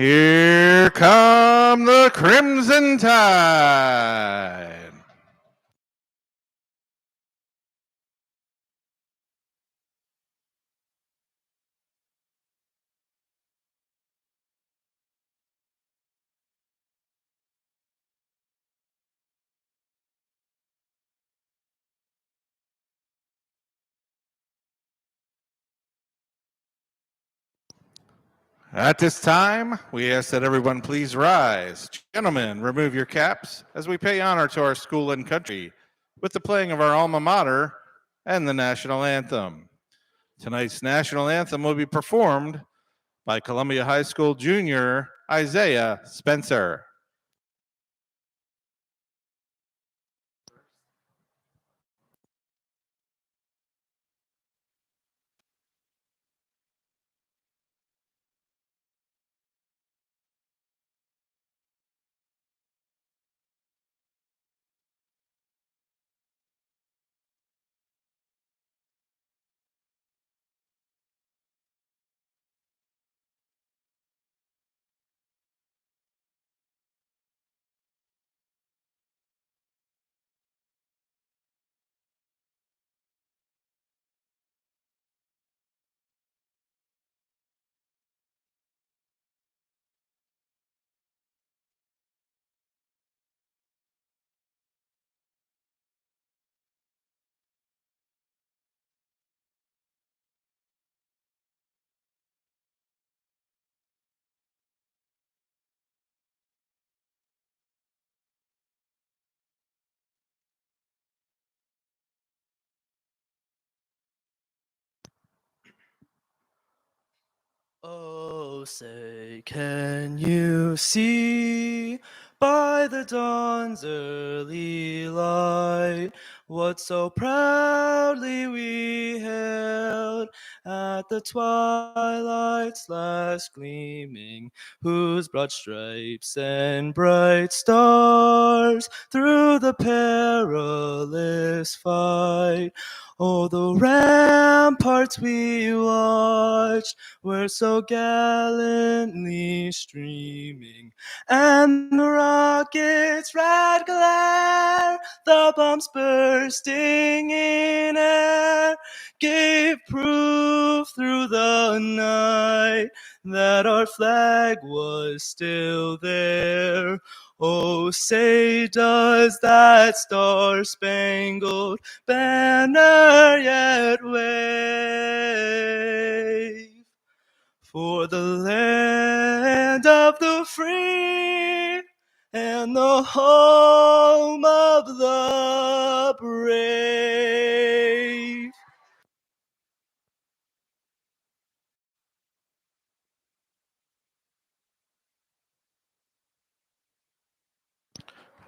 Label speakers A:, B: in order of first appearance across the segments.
A: Here come the Crimson Tide. At this time, we ask that everyone please rise. Gentlemen, remove your caps as we pay honor to our school and country with the playing of our alma mater and the national anthem. Tonight's national anthem will be performed by Columbia High School junior Isaiah Spencer.
B: Oh, say, can you see by the dawn's early light what so proudly we hailed at the twilight's last gleaming, whose broad stripes and bright stars through the perilous fight? Oh, the ramparts we watched were so gallantly streaming, and the rocket's red glare, the bombs bursting in air, gave proof through the night that our flag was still there. Oh, say, does that star-spangled banner yet wave? For the land of the free and the home of the brave.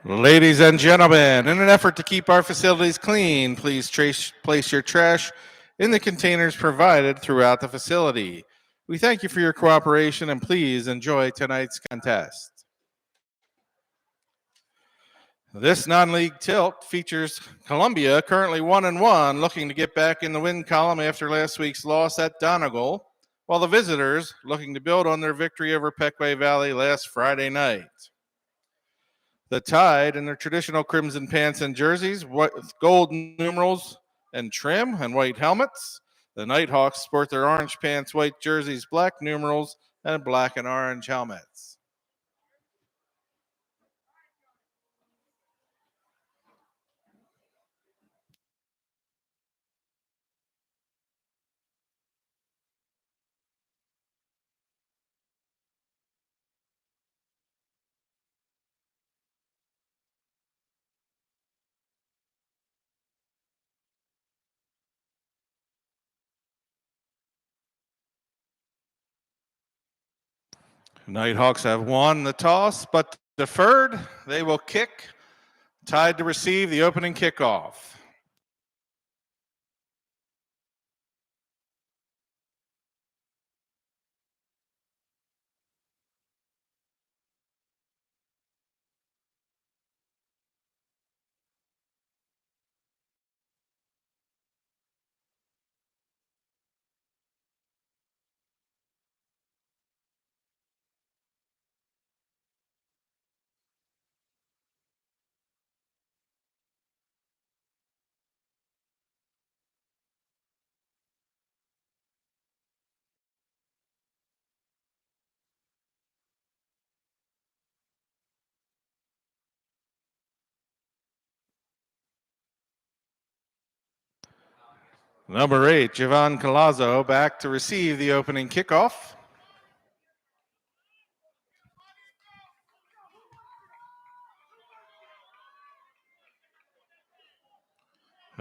A: Ladies and gentlemen, in an effort to keep our facilities clean, please place your trash in the containers provided throughout the facility. We thank you for your cooperation and please enjoy tonight's contest. This non-league tilt features Columbia, currently 1-1, looking to get back in the win column after last week's loss at Donegal, while the visitors looking to build on their victory over Pequea Valley last Friday night. The Tide in their traditional crimson pants and jerseys with gold numerals and trim and white helmets. The Nighthawks sport their orange pants, white jerseys, black numerals, and black and orange helmets. Nighthawks have won the toss, but deferred. They will kick. Tide to receive the opening kickoff. Number 8, Javon Colazzo, back to receive the opening kickoff.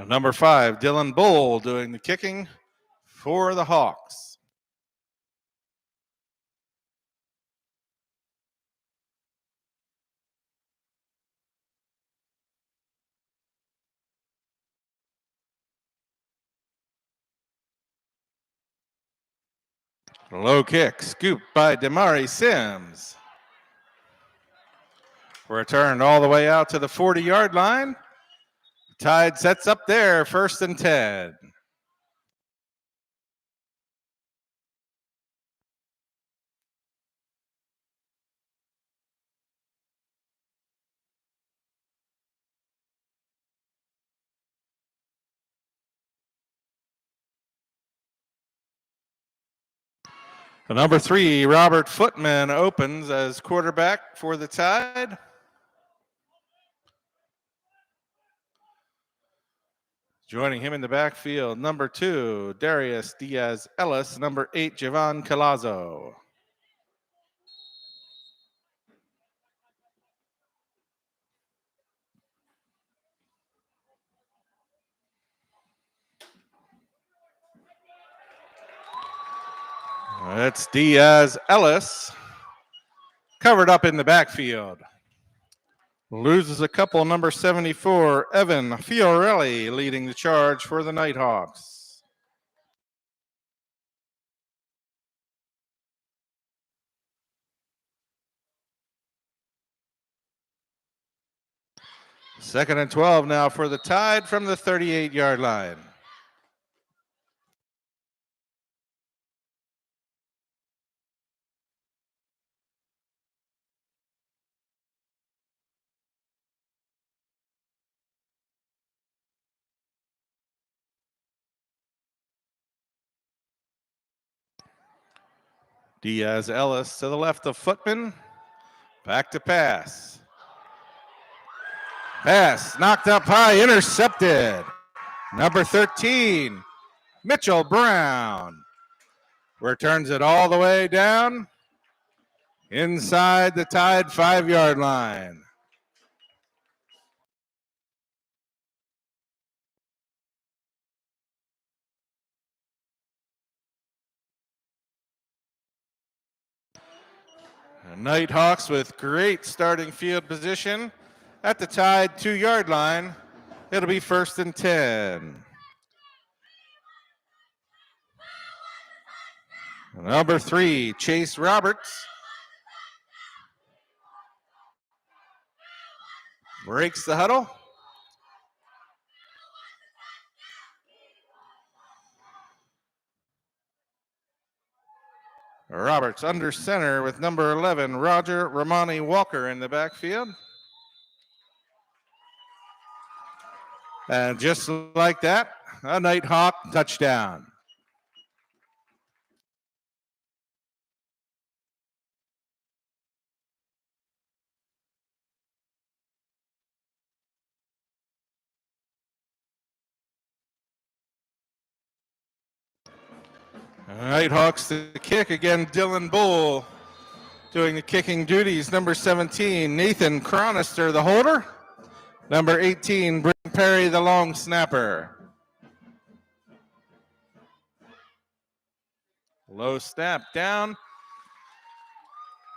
A: Number 5, Dylan Bull, doing the kicking for the Hawks. Low kick, scooped by Damari Sims. Returned all the way out to the 40-yard line. Tide sets up there, 1st and 10. Number 3, Robert Footman, opens as quarterback for the Tide. Joining him in the backfield, number 2, Darius Diaz-Ellis, number 8, Javon Colazzo. That's Diaz-Ellis, covered up in the backfield. Loses a couple, number 74, Evan Fiorelli, leading the charge for the Nighthawks. Second and 12 now for the Tide from the 38-yard line. Diaz-Ellis to the left of Footman. Back to pass. Pass knocked up high, intercepted. Number 13, Mitchell Brown. Returns it all the way down inside the Tide 5-yard line. Nighthawks with great starting field position at the Tide 2-yard line. It'll be 1st and 10. Number 3, Chase Roberts. Breaks the huddle. Roberts under center with number 11, Roger Romani Walker in the backfield. And just like that, a Nighthawk touchdown. Nighthawks to kick again, Dylan Bull doing the kicking duties. Number 17, Nathan Cronister, the holder. Number 18, Brent Perry, the long snapper. Low snap down.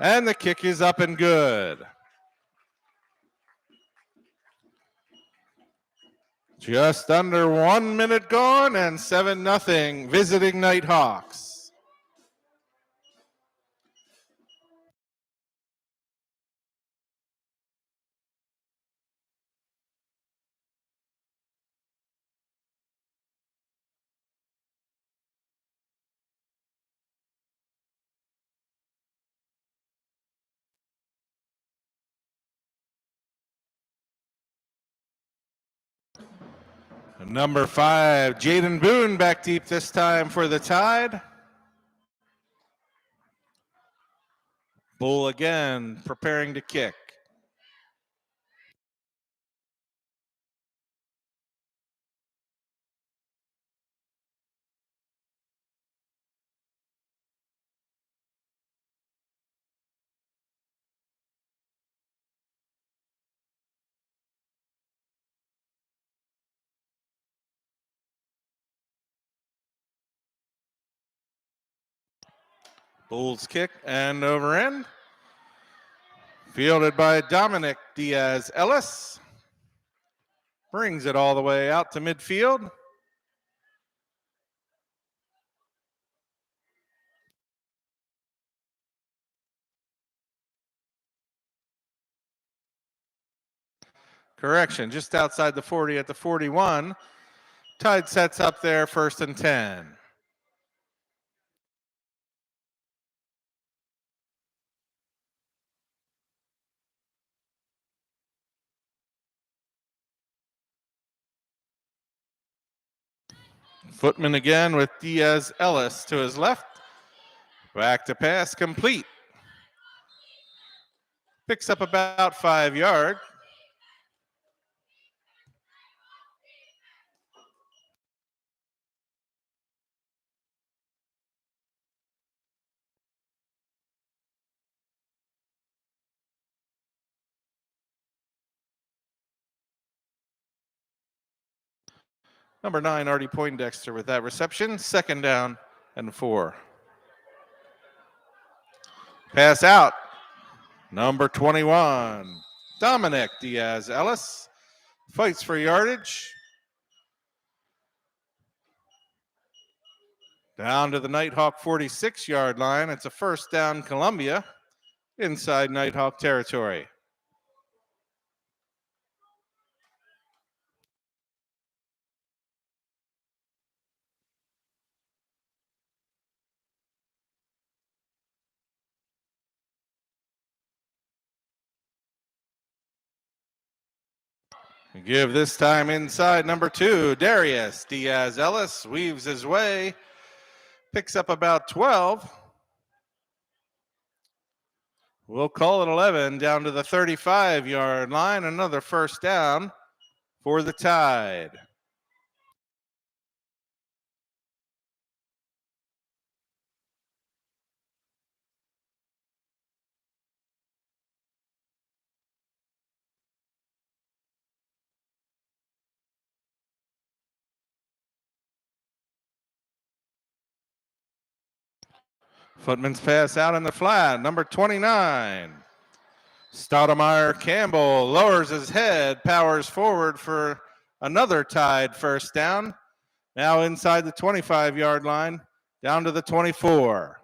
A: And the kick is up and good. Just under 1 minute gone and 7-0 visiting Nighthawks. Number 5, Jaden Boone back deep this time for the Tide. Bull again preparing to kick. Bulls kick and over end. Fielded by Dominic Diaz Ellis. Brings it all the way out to midfield. Correction, just outside the 40 at the 41. Tide sets up there, 1st and 10. Footman again with Diaz Ellis to his left. Back to pass, complete. Picks up about 5 yards. Number 9, Artie Poindexter with that reception. 2nd down and 4. Pass out. Number 21, Dominic Diaz Ellis. Fights for yardage. Down to the Nighthawk 46-yard line. It's a 1st down, Columbia, inside Nighthawk territory. Give this time inside number 2, Darius Diaz Ellis. Weaves his way. Picks up about 12. We'll call it 11 down to the 35-yard line. Another 1st down for the Tide. Footman's pass out in the flat. Number 29. Stoudemire Campbell lowers his head, powers forward for another Tide 1st down. Now inside the 25-yard line, down to the 24.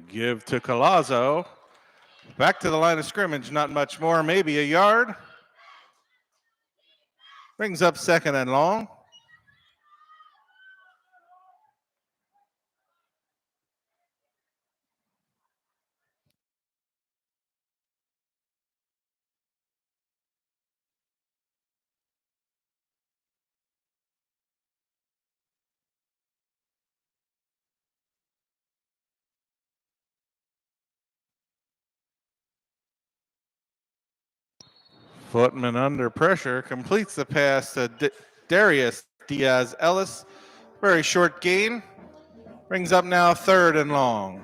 A: Give to Collazo. Back to the line of scrimmage, not much more, maybe a yard. Brings up 2nd and long. Footman under pressure, completes the pass to Darius Diaz Ellis. Very short gain. Brings up now 3rd and long.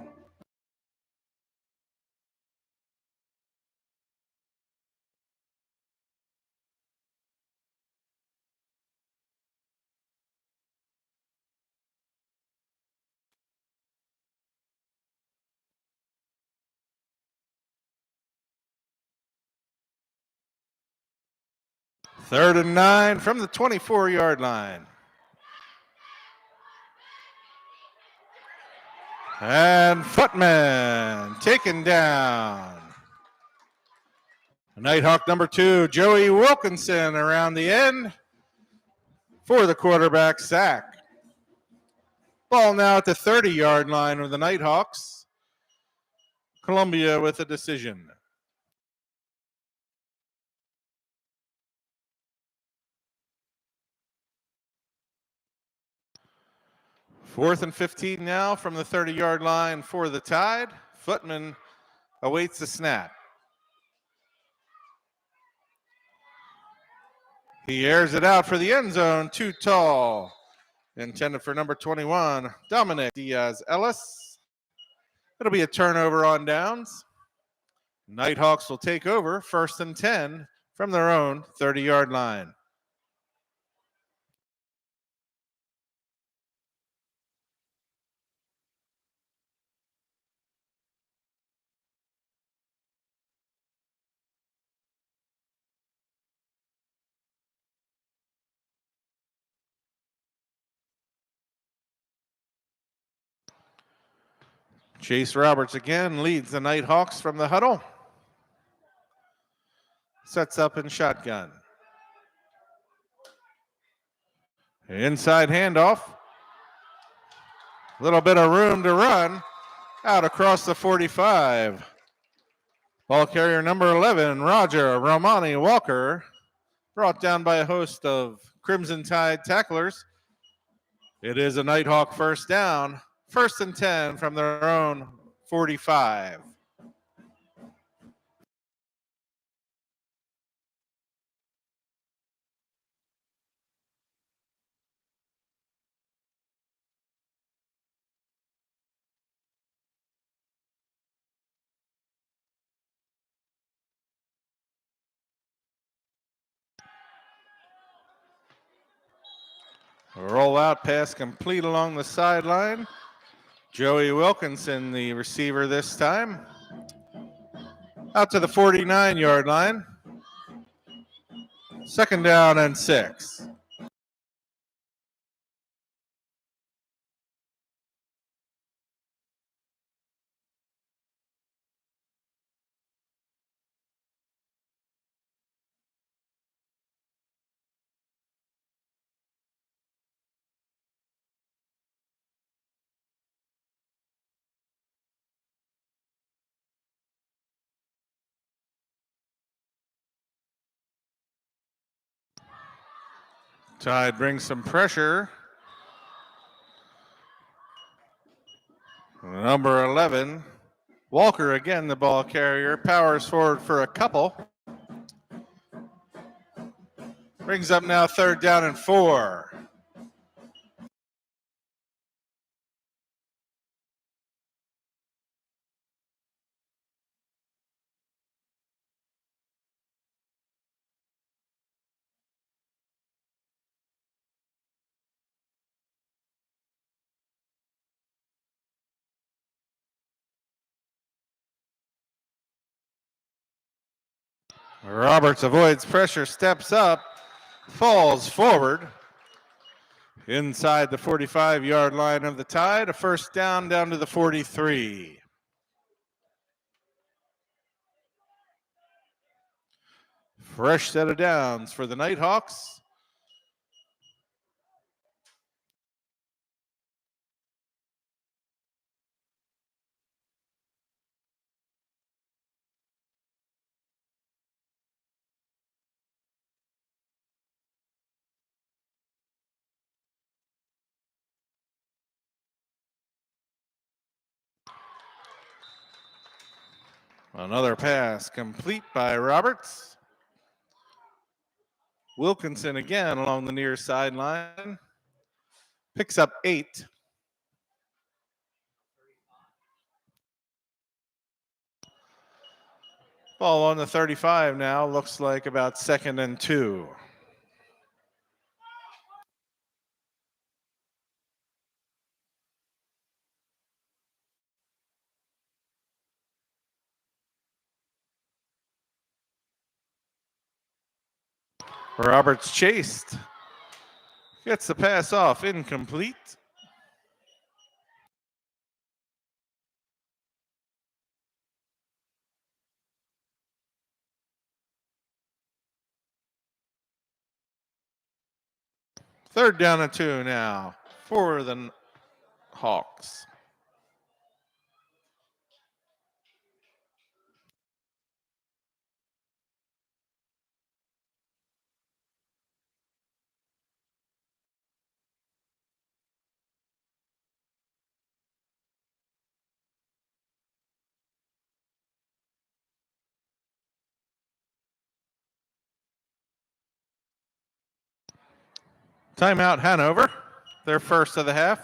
A: Third and 9 from the 24-yard line. And Footman taken down. Nighthawk number 2, Joey Wilkinson around the end for the quarterback sack. Ball now at the 30-yard line of the Nighthawks. Columbia with a decision. Fourth and 15 now from the 30-yard line for the Tide. Footman awaits the snap. He airs it out for the end zone, too tall. Intended for number 21, Dominic Diaz-Ellis. It'll be a turnover on downs. Nighthawks will take over 1st and 10 from their own 30-yard line. Chase Roberts again leads the Nighthawks from the huddle. Sets up in shotgun. Inside handoff. A little bit of room to run. Out across the 45. Ball carrier number 11, Roger Romani Walker, brought down by a host of Crimson Tide tacklers. It is a Nighthawk first down, 1st and 10 from their own 45. Rollout pass complete along the sideline. Joey Wilkinson, the receiver this time. Out to the 49-yard line. 2nd down and 6. Tide brings some pressure. Number 11, Walker again, the ball carrier, powers forward for a couple. Brings up now 3rd down and 4. Roberts avoids pressure, steps up, falls forward. Inside the 45-yard line of the Tide, a first down to the 43. Fresh set of downs for the Nighthawks. Another pass complete by Roberts. Wilkinson again along the near sideline. Picks up 8. Ball on the 35 now. Looks like about 2nd and 2. Roberts chased. Gets the pass off, incomplete. Third down and 2 now for the Hawks. Timeout Hanover, their first of the half.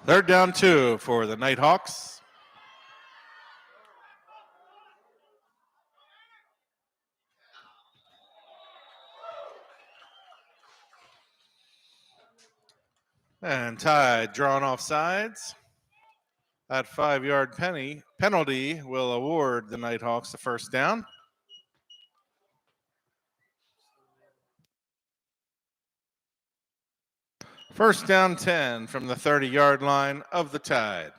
A: Third down 2 for the Nighthawks. And Tide drawn off sides. That 5-yard penalty will award the Nighthawks the first down. First down 10 from the 30-yard line of the Tide.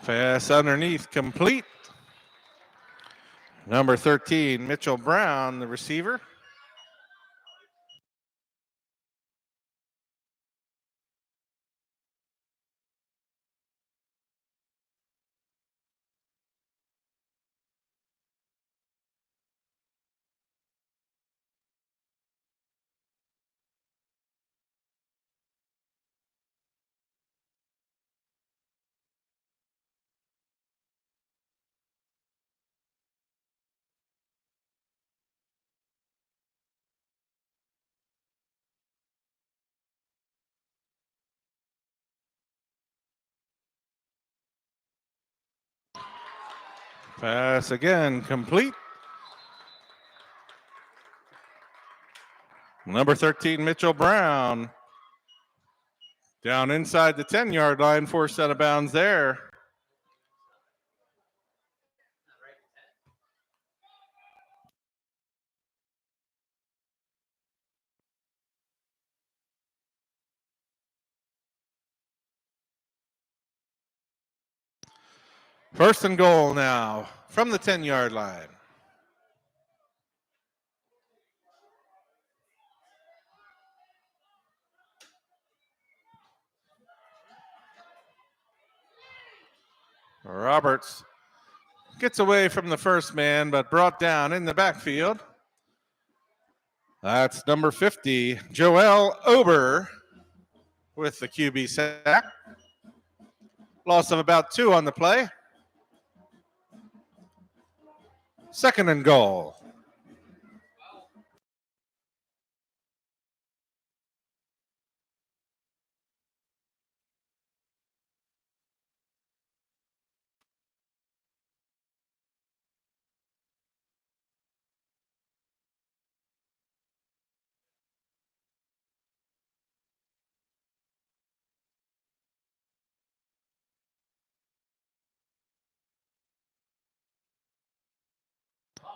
A: Pass underneath, complete. Number 13, Mitchell Brown, the receiver. Pass again, complete. Number 13, Mitchell Brown. Down inside the 10-yard line, forced out of bounds there. First and goal now from the 10-yard line. Roberts gets away from the first man, but brought down in the backfield. That's number 50, Joel Ober, with the QB sack. Loss of about 2 on the play. Second and goal.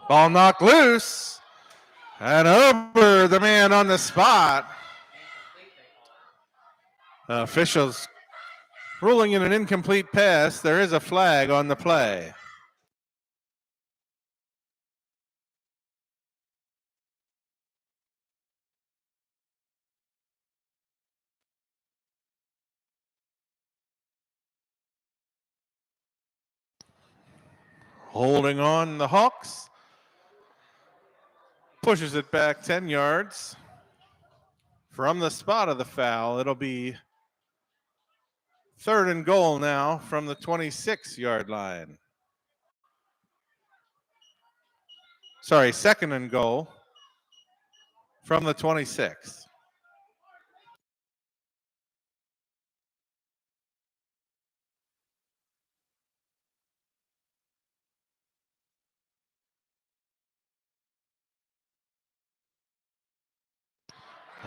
A: Ball knocked loose. And Ober, the man on the spot. Officials ruling in an incomplete pass. There is a flag on the play. Holding on the Hawks. Pushes it back 10 yards. From the spot of the foul, it'll be Third and goal now from the 26-yard line. Sorry, second and goal from the 26.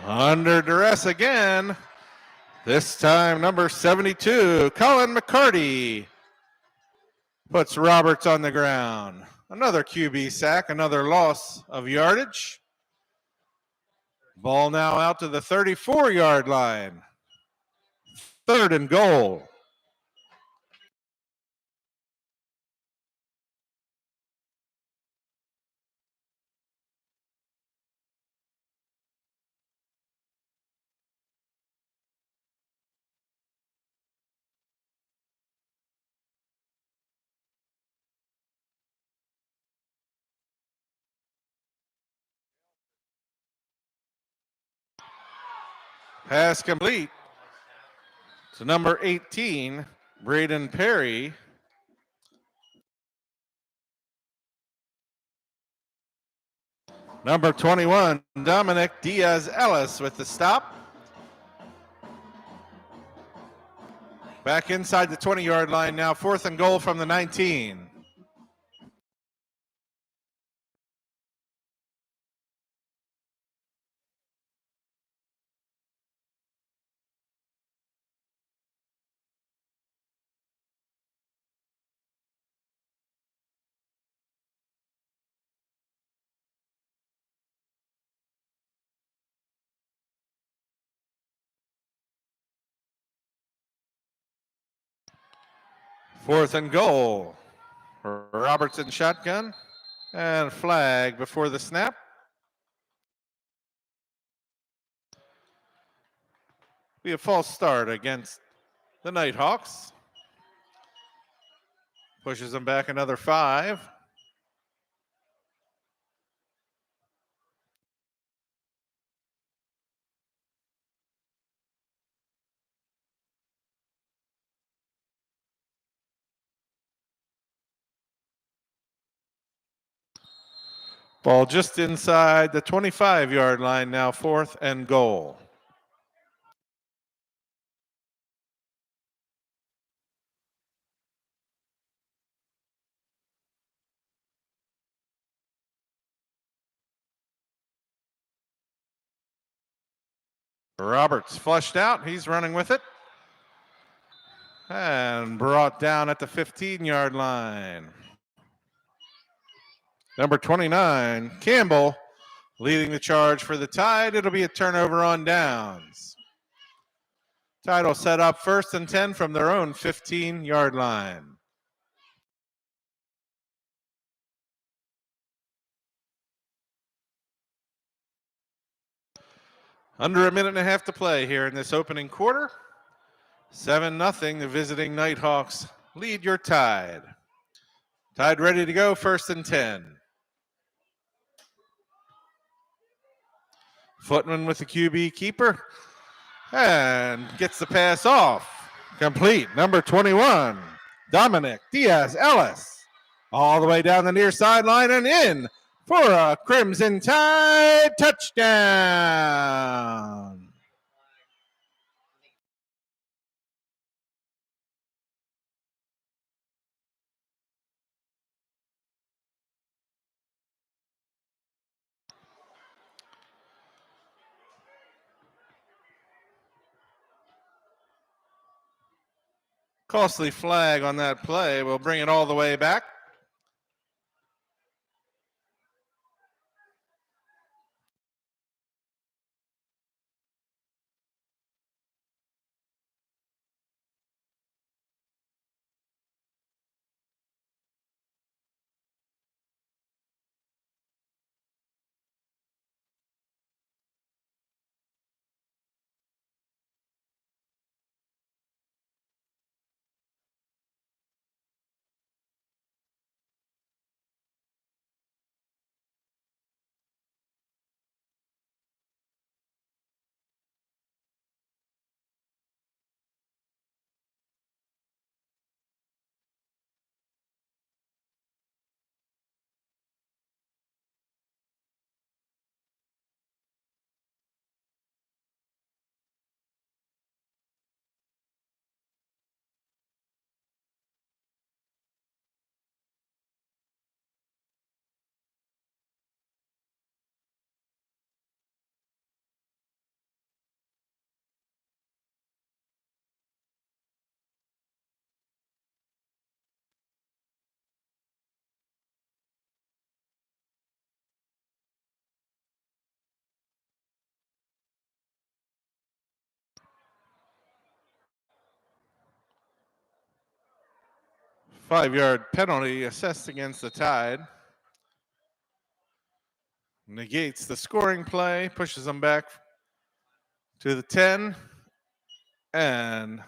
A: Under duress again. This time, number 72, Colin McCarty, puts Roberts on the ground. Another QB sack, another loss of yardage. Ball now out to the 34-yard line. Third and goal. Pass complete to number 18, Braden Perry. Number 21, Dominic Diaz-Ellis with the stop. Back inside the 20-yard line now, fourth and goal from the 19. Fourth and goal. Robertson shotgun and flag before the snap. Be a false start against the Nighthawks. Pushes them back another 5. Ball just inside the 25-yard line now, fourth and goal. Roberts flushed out. He's running with it. And brought down at the 15-yard line. Number 29, Campbell, leading the charge for the Tide. It'll be a turnover on downs. Tide will set up first and 10 from their own 15-yard line. Under a minute and a half to play here in this opening quarter. 7-0, the visiting Nighthawks lead your Tide. Tide ready to go, first and 10. Footman with the QB keeper and gets the pass off. Complete, number 21, Dominic Diaz-Ellis. All the way down the near sideline and in for a Crimson Tide touchdown. Costly flag on that play. We'll bring it all the way back. 5-yard penalty assessed against the Tide. Negates the scoring play, pushes them back to the 10, and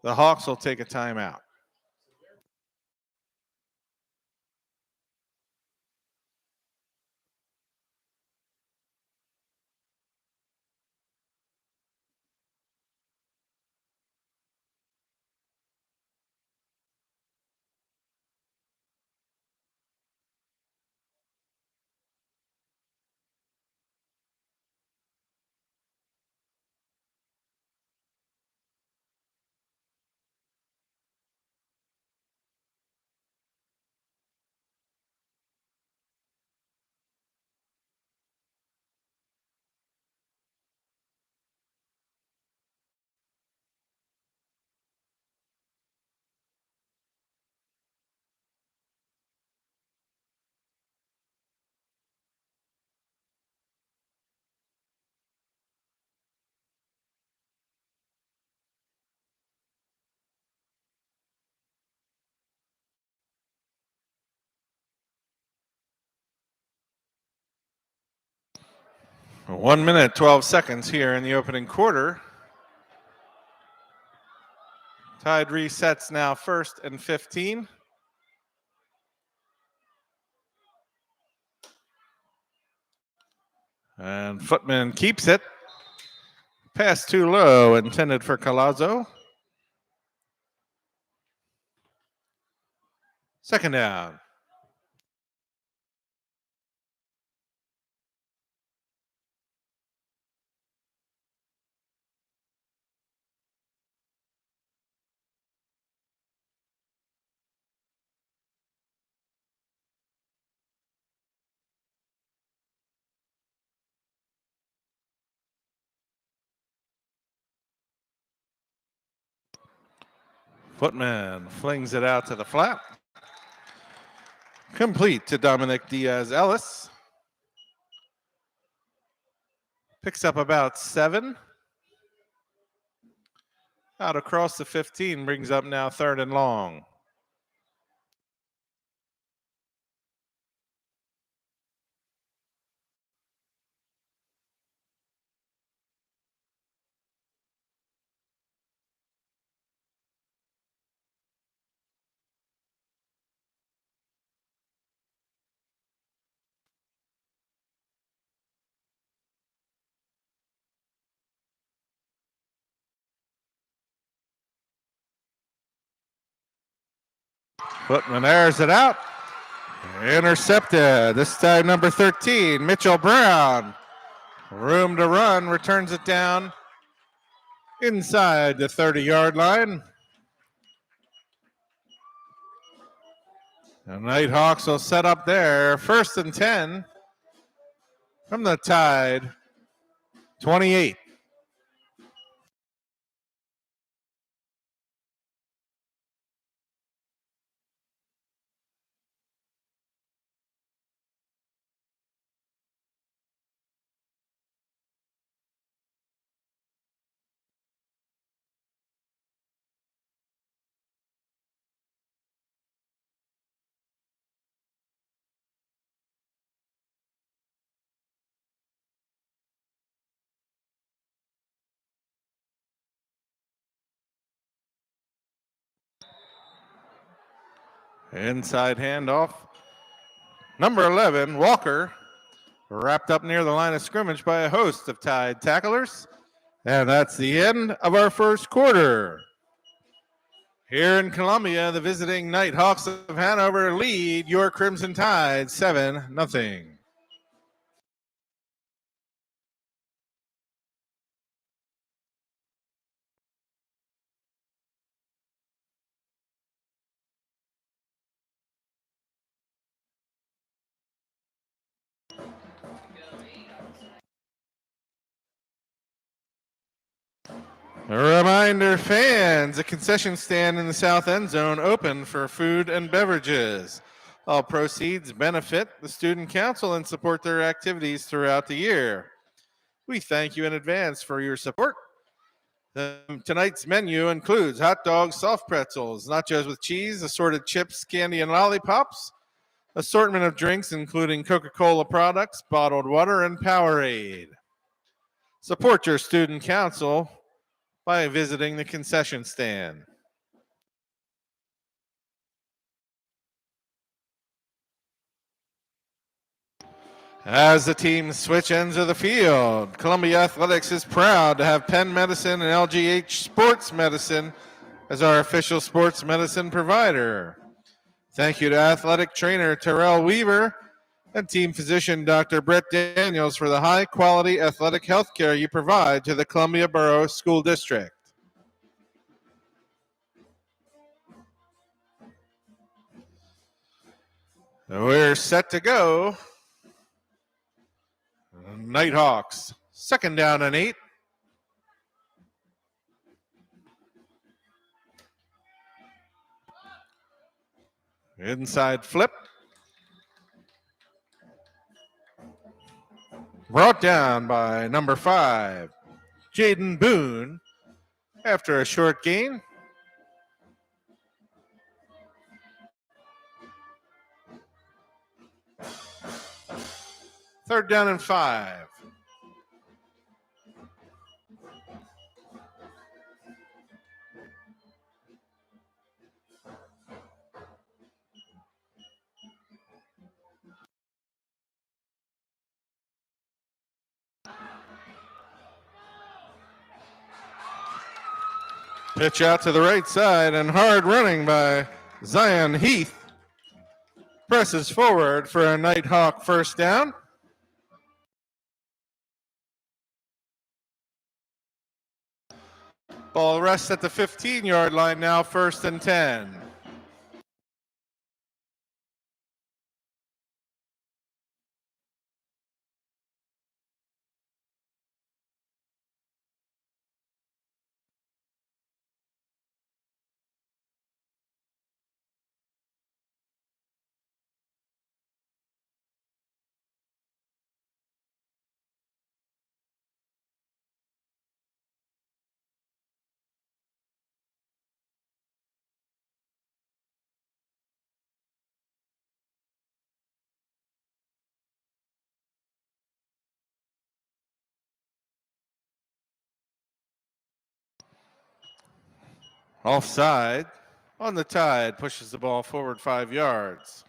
A: the Hawks will take a timeout. One minute, 12 seconds here in the opening quarter. Tide resets now 1st and 15. And Footman keeps it. Pass too low, intended for Colazzo. Second down. Footman flings it out to the flat. Complete to Dominic Diaz-Ellis. Picks up about 7. Out across the 15, brings up now 3rd and long. Footman airs it out. Intercepted. This time number 13, Mitchell Brown. Room to run, returns it down inside the 30-yard line. The Nighthawks will set up there. 1st and 10 from the Tide 28. Inside handoff. Number 11, Walker, wrapped up near the line of scrimmage by a host of Tide tacklers. And that's the end of our first quarter. Here in Columbia, the visiting Nighthawks of Hanover lead your Crimson Tide 7-0. A reminder, fans, the concession stand in the south end zone open for food and beverages. All proceeds benefit the Student Council and support their activities throughout the year. We thank you in advance for your support. Tonight's menu includes hot dogs, soft pretzels, nachos with cheese, assorted chips, candy, and lollipops, assortment of drinks including Coca-Cola products, bottled water, and Powerade. Support your student council by visiting the concession stand. As the teams switch ends of the field, Columbia Athletics is proud to have Penn Medicine and LGH Sports Medicine as our official sports medicine provider. Thank you to athletic trainer Terrell Weaver and team physician Dr. Brett Daniels for the high quality athletic health care you provide to the Columbia Borough School District. We're set to go. Nighthawks, second down and 8. Inside flip. Brought down by number 5, Jaden Boone, after a short gain. Third down and 5. Pitch out to the right side and hard running by Zion Heath. Presses forward for a Nighthawk first down. Ball rests at the 15-yard line now, first and 10. Offside. On the Tide, pushes the ball forward 5 yards.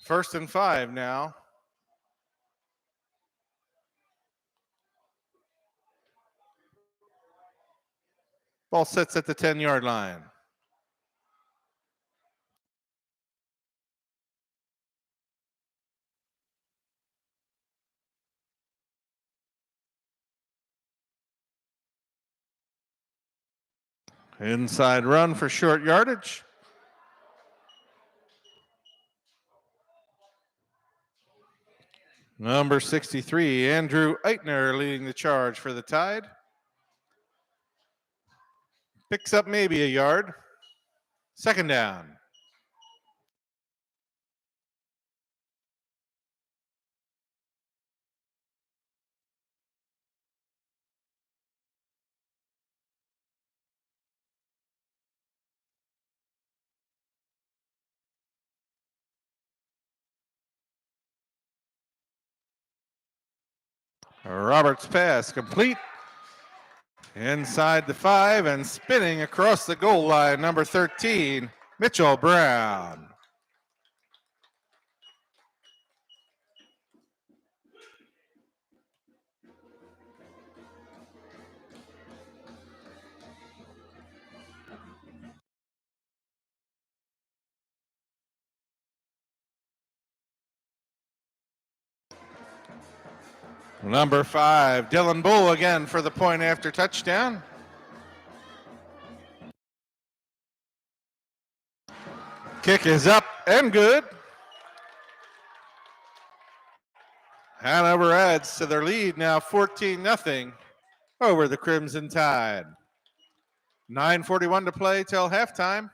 A: First and 5 now. Ball sits at the 10-yard line. Inside run for short yardage. Number 63, Andrew Eitner, leading the charge for the Tide. Picks up maybe a yard. Second down. Roberts' pass complete. Inside the 5 and spinning across the goal line, number 13, Mitchell Brown. Number 5, Dylan Bull again for the point after touchdown. Kick is up and good. Hanover adds to their lead now 14-0 over the Crimson Tide. 9:41 to play till halftime.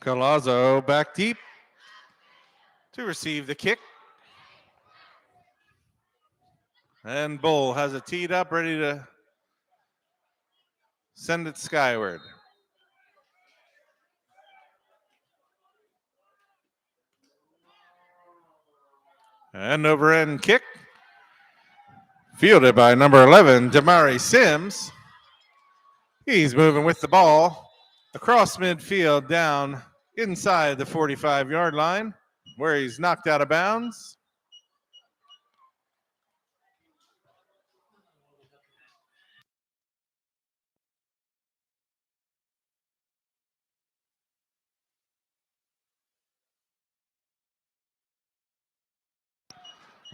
A: Colazzo back deep to receive the kick. And Bull has it teed up, ready to send it skyward. And over end kick. Fielded by number 11, Damari Sims. He's moving with the ball across midfield down inside the 45-yard line where he's knocked out of bounds.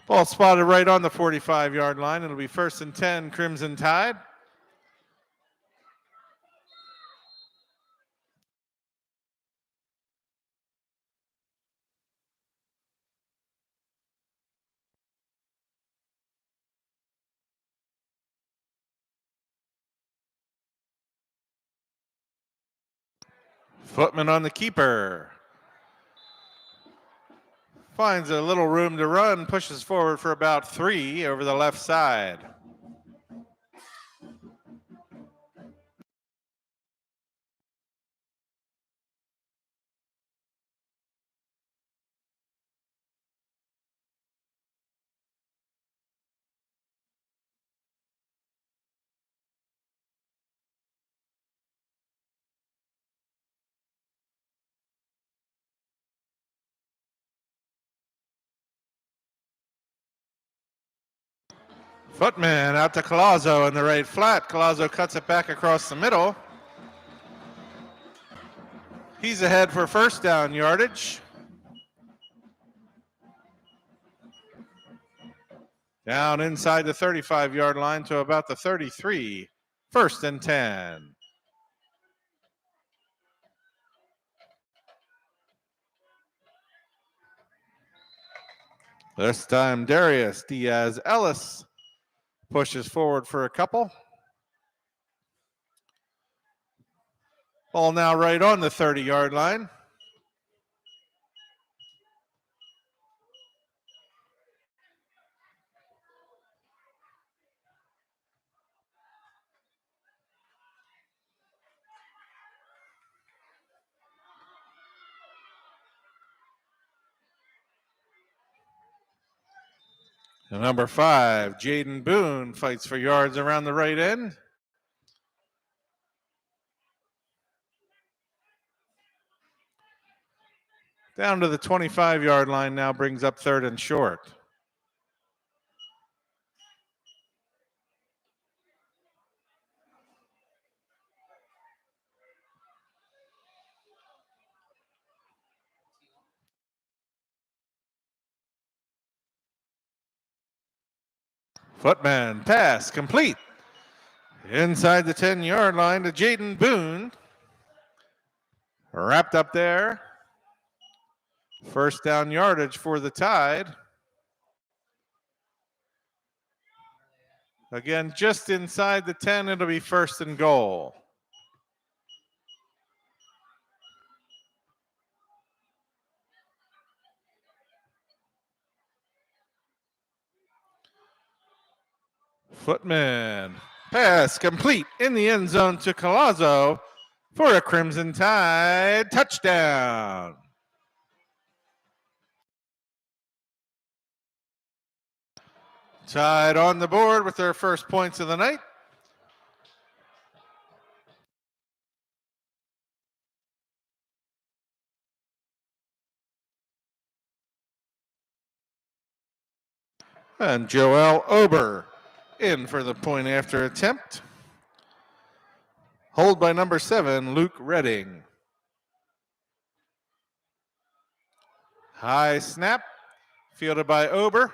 A: Ball spotted right on the 45-yard line. It'll be 1st and 10, Crimson Tide. Footman on the keeper. Finds a little room to run, pushes forward for about 3 over the left side. Footman out to Colazzo in the right flat. Colazzo cuts it back across the middle. He's ahead for 1st down yardage. Down inside the 35-yard line to about the 33. 1st and 10. This time Darius Diaz Ellis pushes forward for a couple. Ball now right on the 30-yard line. And number 5, Jaden Boone fights for yards around the right end. Down to the 25-yard line now, brings up 3rd and short. Footman pass complete. Inside the 10-yard line to Jaden Boone. Wrapped up there. 1st down yardage for the Tide. Again, just inside the 10, it'll be 1st and goal. Footman pass complete in the end zone to Colazzo for a Crimson Tide touchdown. Tide on the board with their first points of the night. And Joel Ober in for the point after attempt. Hold by number 7, Luke Redding. High snap, fielded by Ober.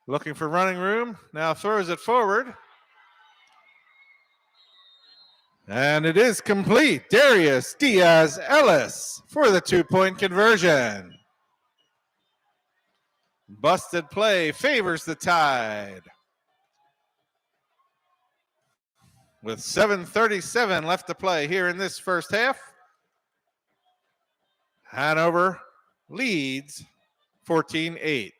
A: Looking for running room, now throws it forward. And it is complete. Darius Diaz Ellis for the 2-point conversion. Busted play favors the Tide. With 7:37 left to play here in this first half. Hanover leads 14-8.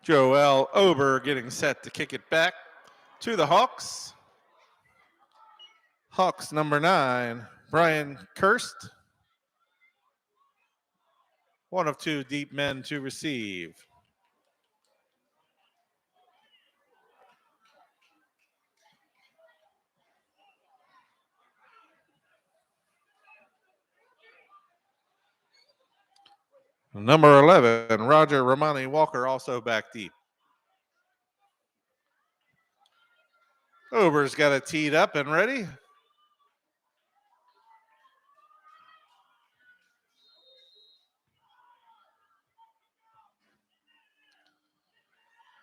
A: Joel Ober getting set to kick it back to the Hawks. Hawks number 9, Brian Kirst. One of 2 deep men to receive. Number 11, Roger Romani Walker, also back deep. Ober's got it teed up and ready.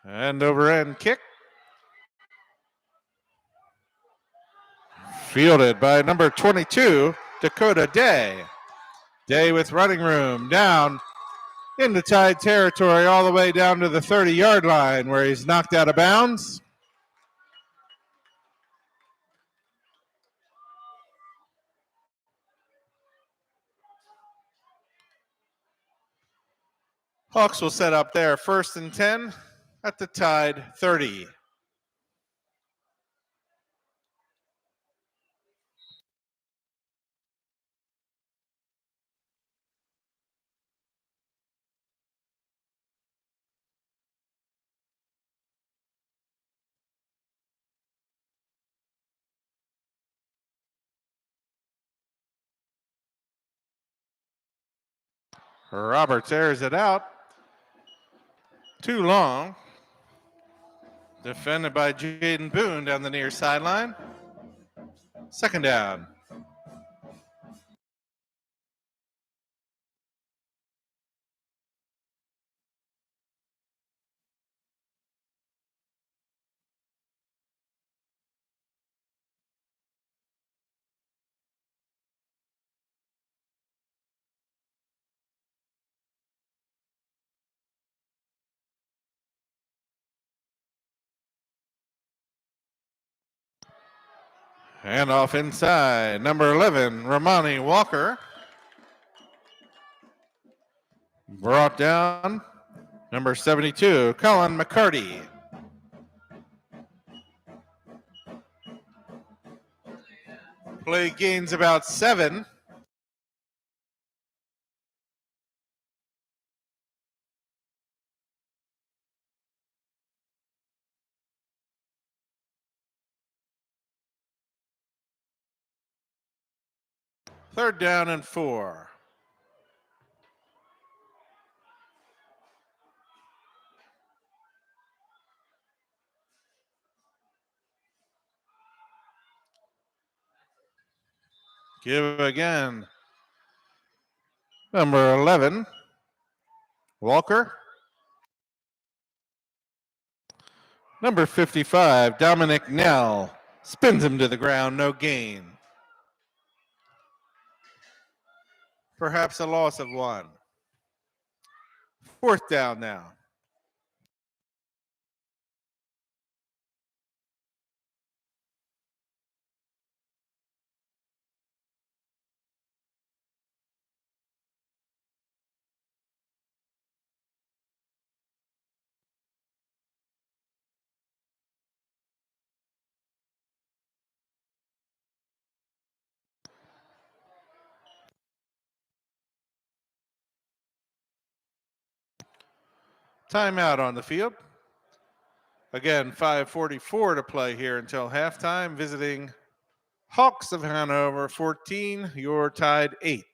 A: And over end kick. Fielded by number 22, Dakota Day. Day with running room down into Tide territory all the way down to the 30-yard line where he's knocked out of bounds. Hawks will set up there 1st and 10 at the Tide 30. Roberts airs it out. Too long. Defended by Jaden Boone down the near sideline. 2nd down. And off inside, number 11, Romani Walker. Brought down, number 72, Colin McCarty. Play gains about 7. Third down and 4. Give again. Number 11, Walker. Number 55, Dominic Nell. Spins him to the ground, no gain. Perhaps a loss of 1. 4th down now. Timeout on the field. Again, 5:44 to play here until halftime. Visiting Hawks of Hanover 14, your Tide 8.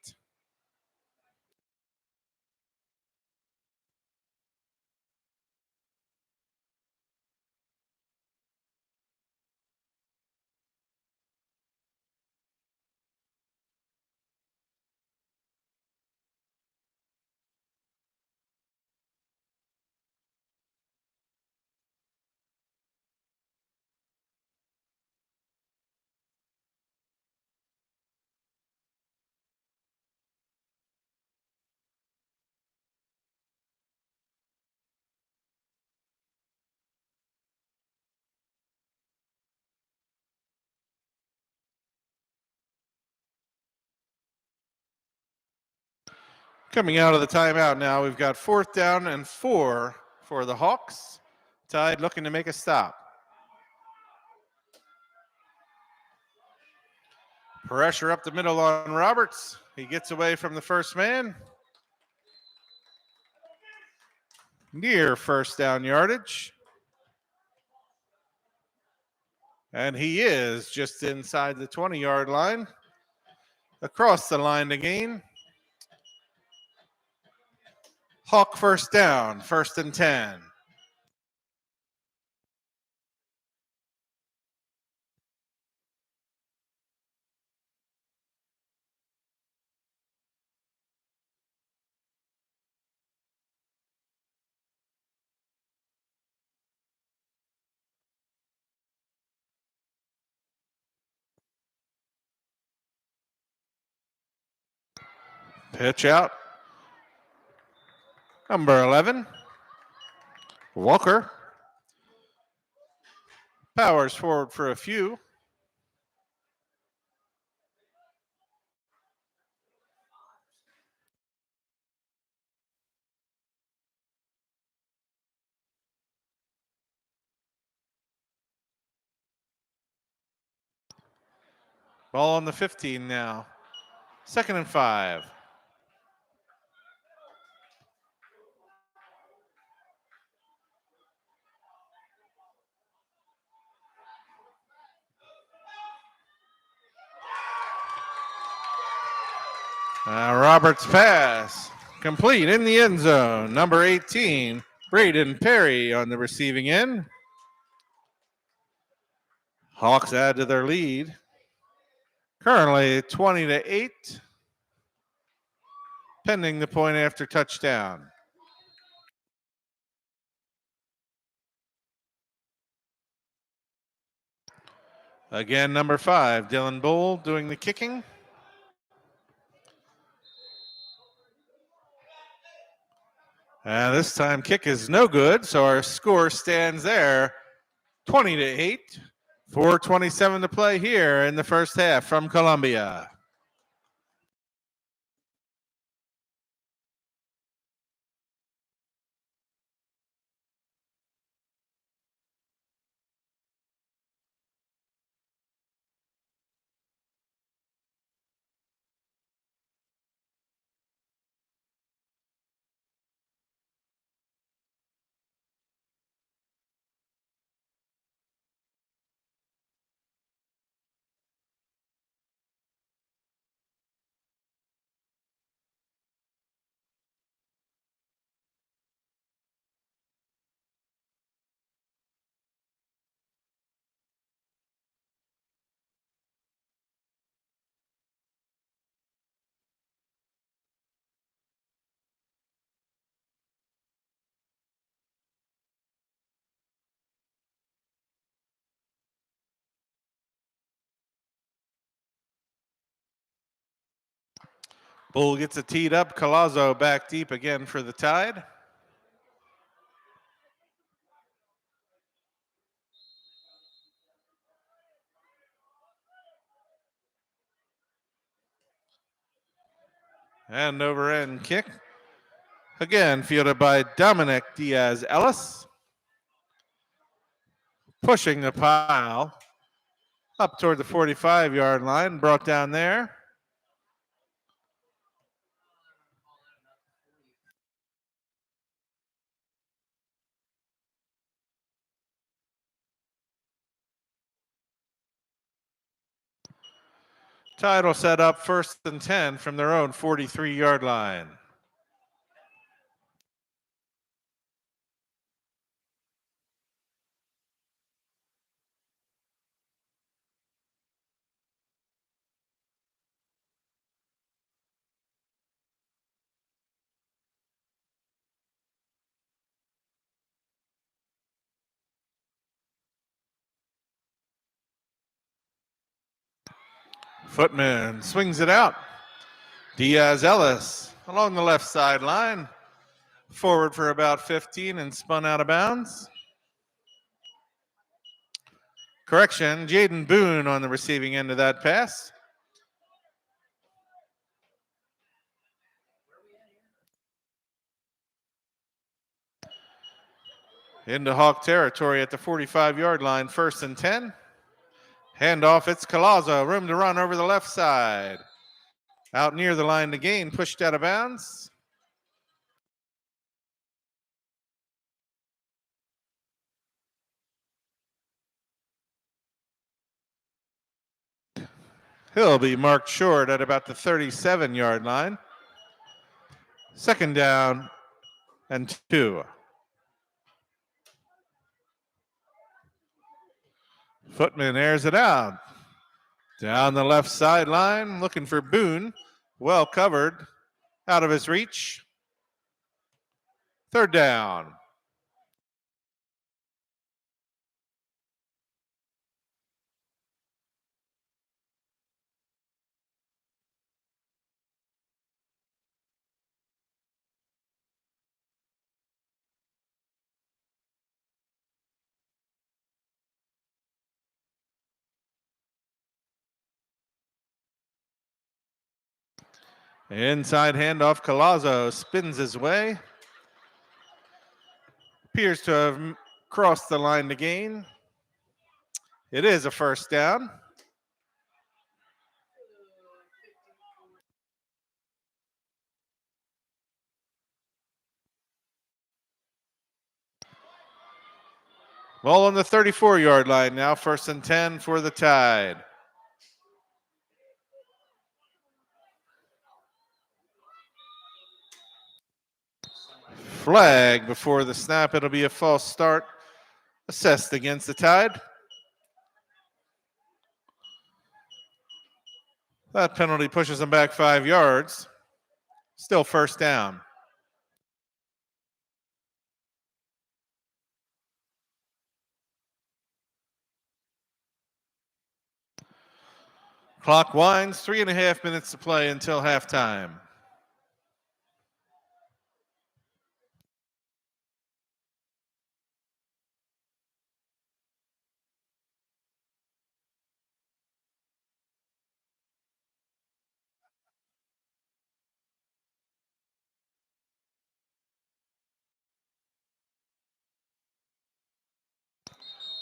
A: Coming out of the timeout now, we've got 4th down and 4 for the Hawks. Tide looking to make a stop. Pressure up the middle on Roberts. He gets away from the first man. Near first down yardage. And he is just inside the 20-yard line. Across the line to gain. Hawk first down, 1st and 10. Pitch out. Number 11, Walker. Powers forward for a few. Ball on the 15 now. 2nd and 5. Roberts pass. Complete in the end zone. Number 18, Braden Perry on the receiving end. Hawks add to their lead. Currently 20-8. Pending the point after touchdown. Again, number 5, Dylan Bull doing the kicking. And this time kick is no good, so our score stands there, 20-8. 4:27 to play here in the first half from Columbia. Bull gets it teed up. Collazo back deep again for the Tide. And over end kick. Again, fielded by Dominic Diaz-Ellis. Pushing the pile up toward the 45-yard line. Brought down there. Tide will set up 1st and 10 from their own 43-yard line. Footman swings it out. Diaz-Ellis along the left sideline. Forward for about 15 and spun out of bounds. Correction, Jaden Boone on the receiving end of that pass. Into Hawk territory at the 45-yard line, 1st and 10. Handoff, it's Collazo, room to run over the left side. Out near the line to gain, pushed out of bounds. He'll be marked short at about the 37-yard line. 2nd down and 2. Footman airs it out. Down the left sideline, looking for Boone. Well covered, out of his reach. 3rd down. Inside handoff, Collazo spins his way. Appears to have crossed the line to gain. It is a 1st down. Ball on the 34-yard line now, 1st and 10 for the Tide. Flag before the snap. It'll be a false start assessed against the Tide. That penalty pushes them back 5 yards. Still 1st down. Clock winds, 3.5 minutes to play until halftime.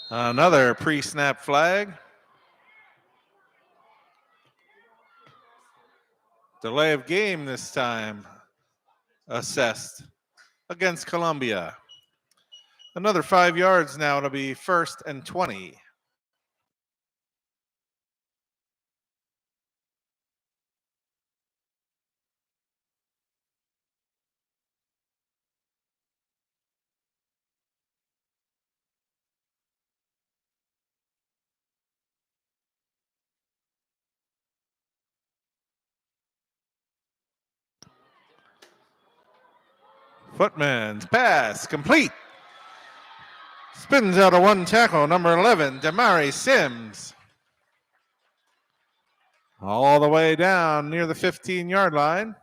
A: Another pre-snap flag. Delay of game this time assessed against Columbia. Another 5 yards now. It'll be 1st and 20. Footman's pass complete. Spins out of one tackle, number 11, Damari Sims. All the way down near the 15-yard line.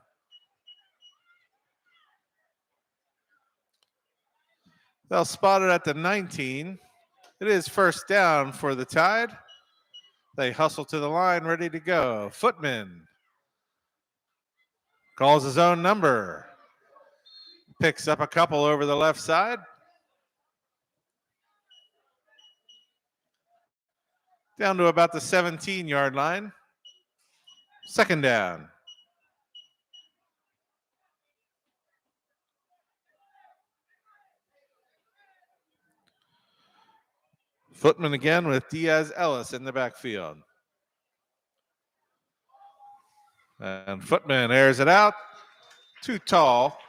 A: They'll spot it at the 19. It is 1st down for the Tide. They hustle to the line, ready to go. Footman calls his own number. Picks up a couple over the left side. Down to about the 17-yard line. 2nd down. Footman again with Diaz Ellis in the backfield. And Footman airs it out. Too tall.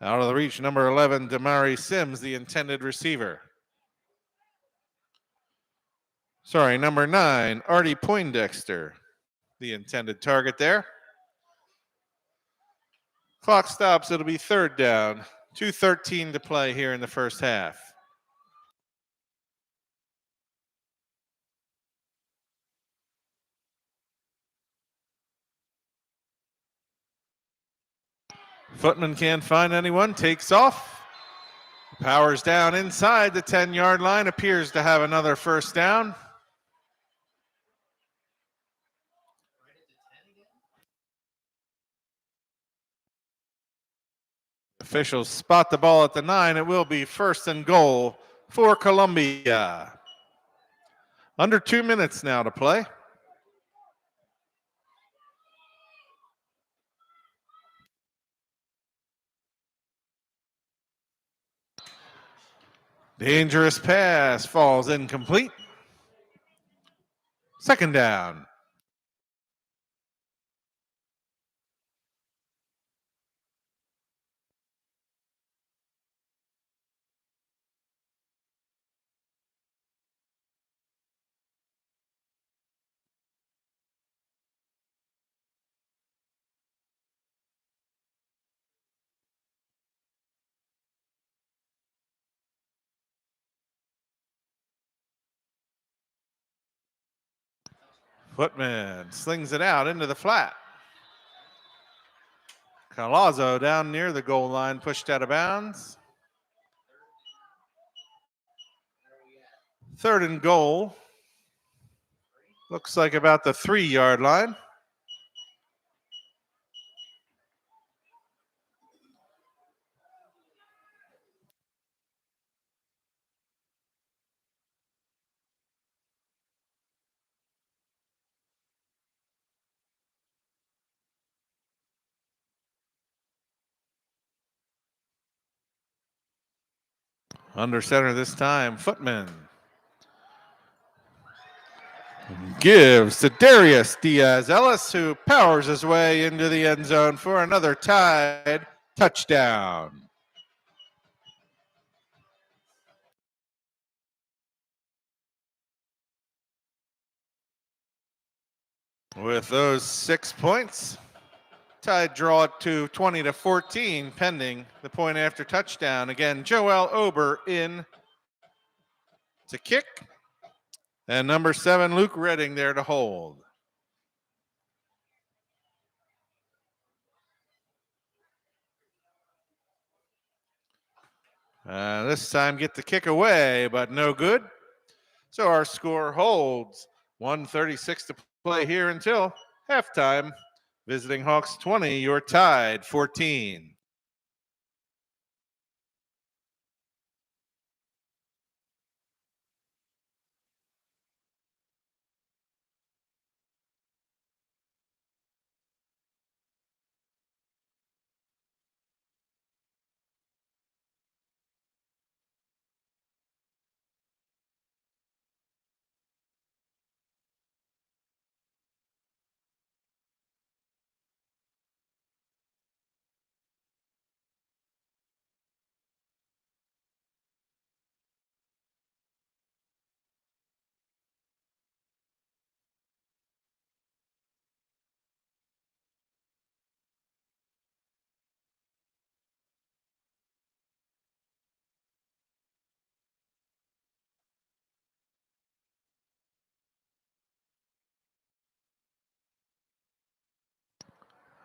A: Out of the reach, number 11, Damari Sims, the intended receiver. Sorry, number 9, Artie Poindexter, the intended target there. Clock stops. It'll be 3rd down. 2:13 to play here in the first half. Footman can't find anyone. Takes off. Powers down inside the 10-yard line. Appears to have another 1st down. Officials spot the ball at the 9. It will be first and goal for Columbia. Under 2 minutes now to play. Dangerous pass falls incomplete. Second down. Footman slings it out into the flat. Calazzo down near the goal line, pushed out of bounds. Third and goal. Looks like about the 3-yard line. Under center this time, Footman. Gives to Darius Diaz-Ellis, who powers his way into the end zone for another Tide touchdown. With those 6 points, Tide draw it to 20-14, pending the point after touchdown. Again, Joel Ober in to kick. And number 7, Luke Redding there to hold. This time get the kick away, but no good. So our score holds. 1:36 to play here until halftime. Visiting Hawks 20, your Tide 14.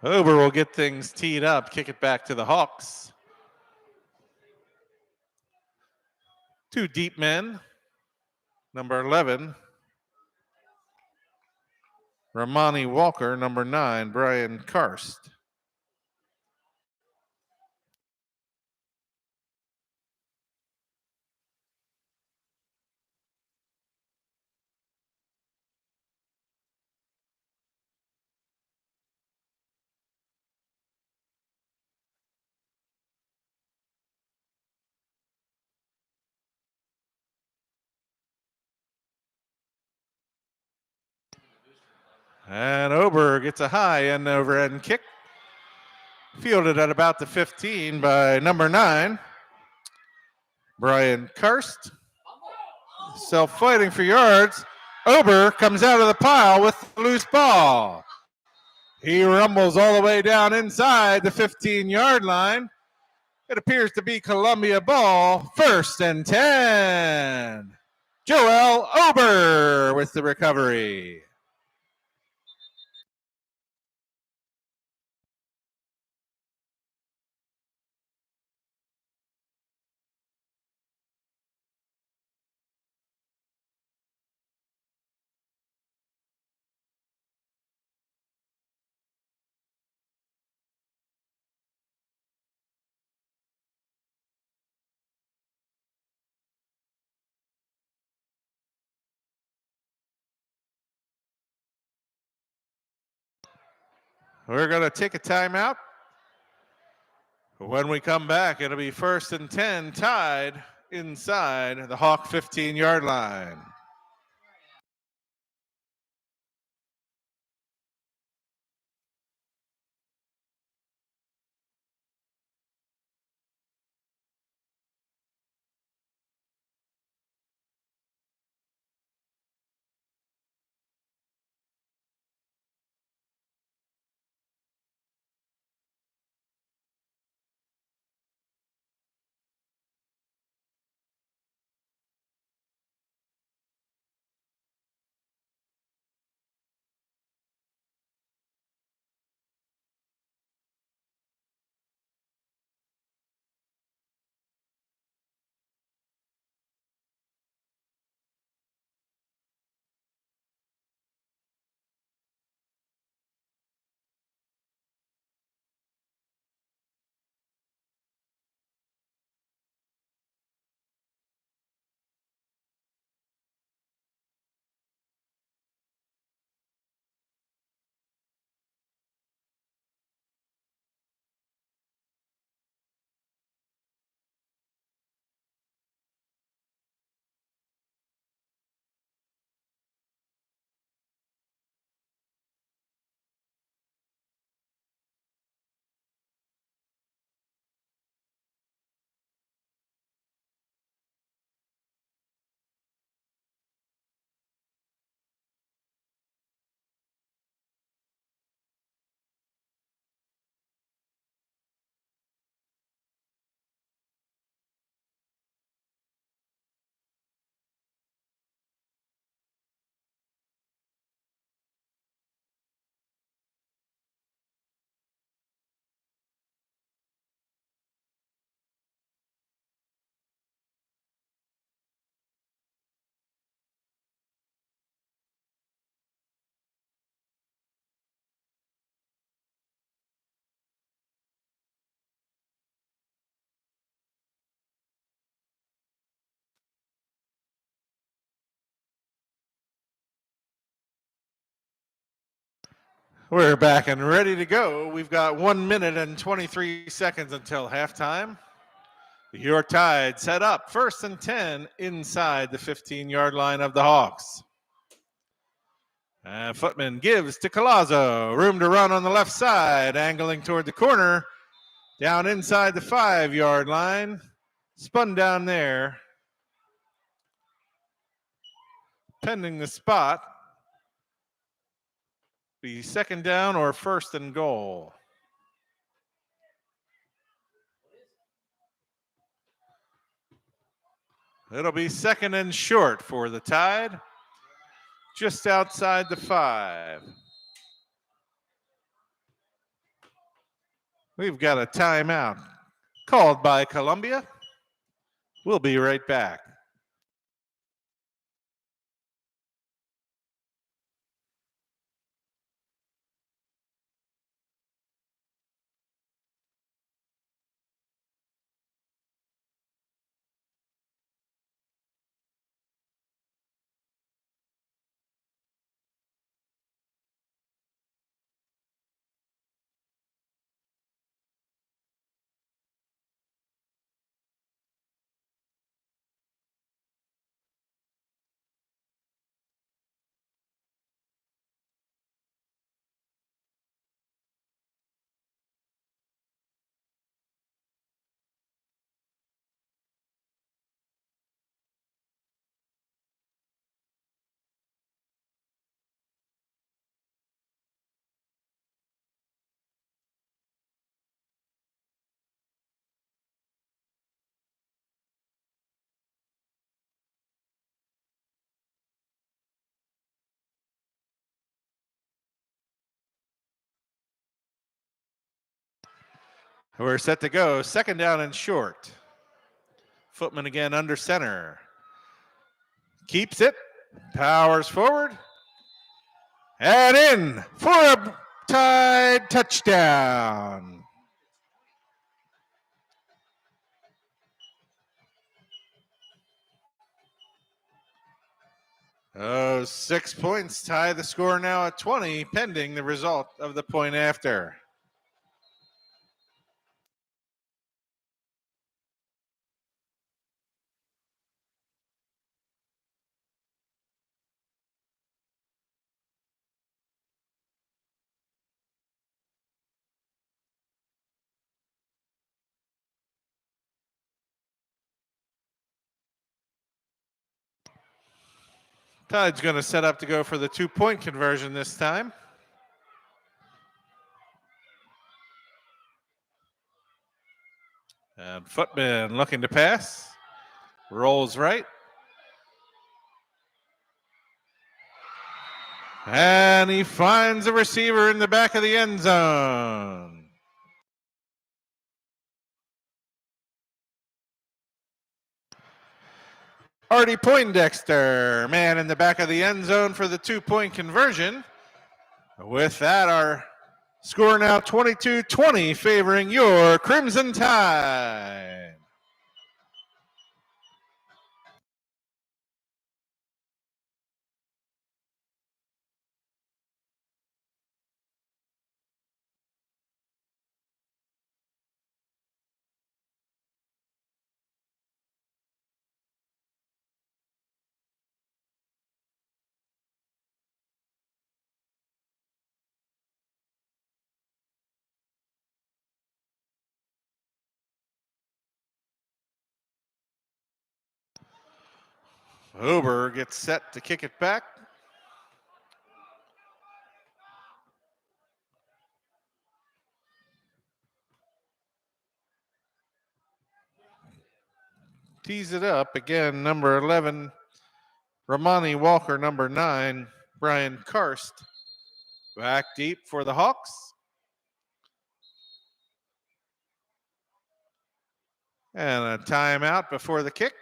A: Ober will get things teed up, kick it back to the Hawks. 2 deep men. Number 11, Ramani Walker. Number 9, Brian Karst. And Ober gets a high end over end kick. Fielded at about the 15 by number 9, Brian Karst. Self-fighting for yards. Ober comes out of the pile with the loose ball. He rumbles all the way down inside the 15-yard line. It appears to be Columbia ball, 1st and 10. Joel Ober with the recovery. We're going to take a timeout. When we come back, it'll be 1st and 10, tied inside the Hawk 15-yard line. We're back and ready to go. We've got 1 minute and 23 seconds until halftime. Your Tide set up 1st and 10 inside the 15-yard line of the Hawks. Footman gives to Collazo. Room to run on the left side, angling toward the corner. Down inside the 5-yard line. Spun down there. Pending the spot. Be 2nd down or 1st and goal. It'll be 2nd and short for the Tide. Just outside the 5. We've got a timeout called by Columbia. We'll be right back. We're set to go. 2nd down and short. Footman again under center. Keeps it. Powers forward. And in for a Tide touchdown. Oh, 6 points tie the score now at 20, pending the result of the point after. Tide's going to set up to go for the 2-point conversion this time. And Footman looking to pass. Rolls right. And he finds a receiver in the back of the end zone. Artie Poindexter, man in the back of the end zone for the 2-point conversion. With that, our score now 22-20, favoring your Crimson Tide. Huber gets set to kick it back. Tees it up again, number 11, Ramani Walker, number 9, Brian Karst. Back deep for the Hawks. And a timeout before the kick.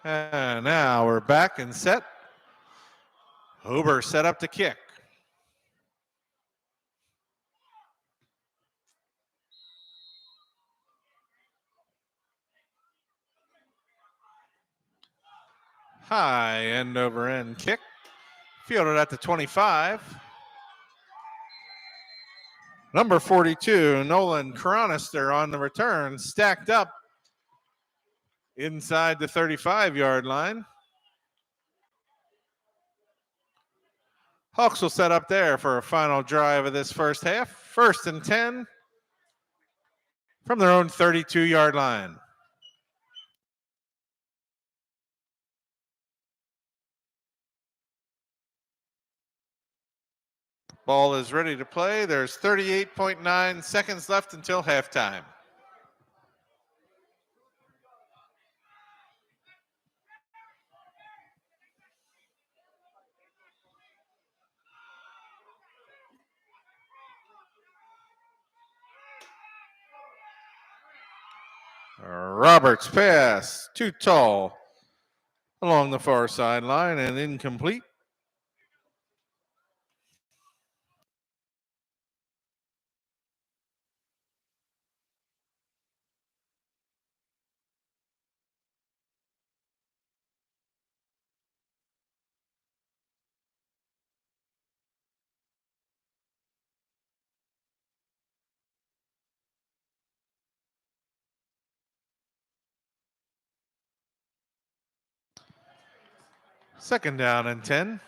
A: And now we're back and set. Huber set up to kick. High end over end kick. Fielded at the 25. Number 42, Nolan Cronister on the return, stacked up inside the 35-yard line. Hawks will set up there for a final drive of this first half. 1st and 10 from their own 32-yard line. Ball is ready to play. There's 38.9 seconds left until halftime. Roberts pass, too tall along the far sideline and incomplete. Second down and 10.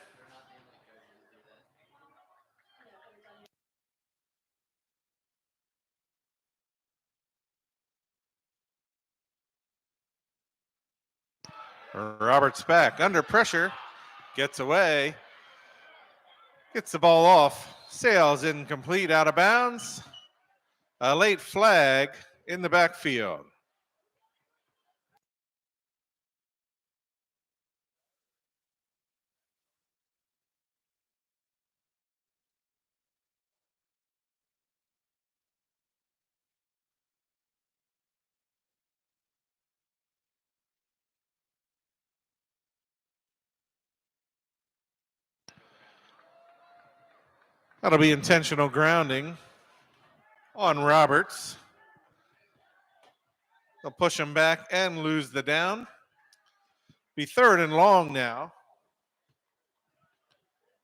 A: Roberts back under pressure. Gets away. Gets the ball off. Sails incomplete, out of bounds. A late flag in the backfield. That'll be intentional grounding on Roberts. They'll push him back and lose the down. Be 3rd and long now.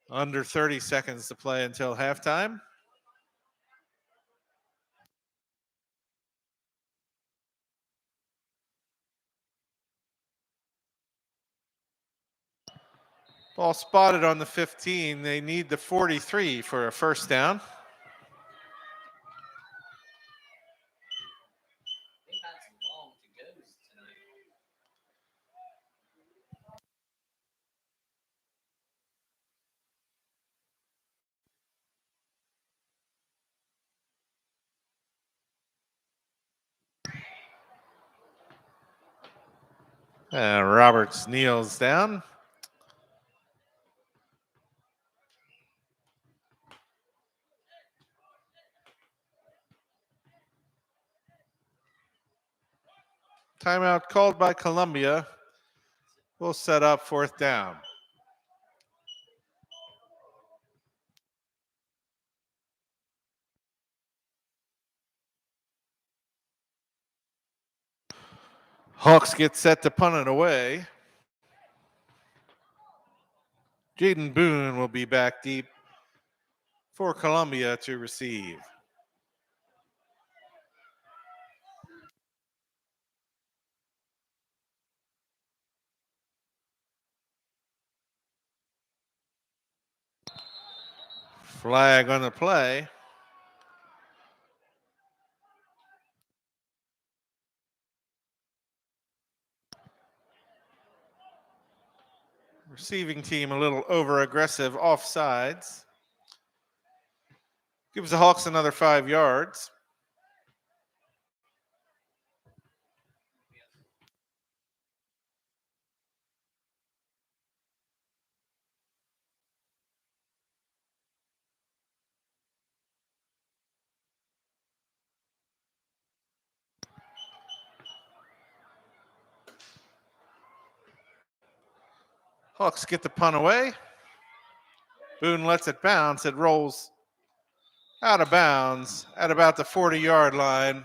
A: Under 30 seconds to play until halftime. Ball spotted on the 15. They need the 43 for a first down. Roberts kneels down. Timeout called by Columbia. We'll set up 4th down. Hawks get set to punt it away. Jaden Boone will be back deep for Columbia to receive. Flag on the play. Receiving team a little over aggressive offsides. Gives the Hawks another 5 yards. Hawks get the punt away. Boone lets it bounce. It rolls out of bounds at about the 40-yard line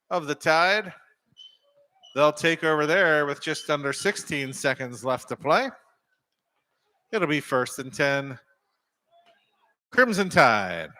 A: of the Tide. They'll take over there with just under 16 seconds left to play. It'll be 1st and 10. Crimson Tide.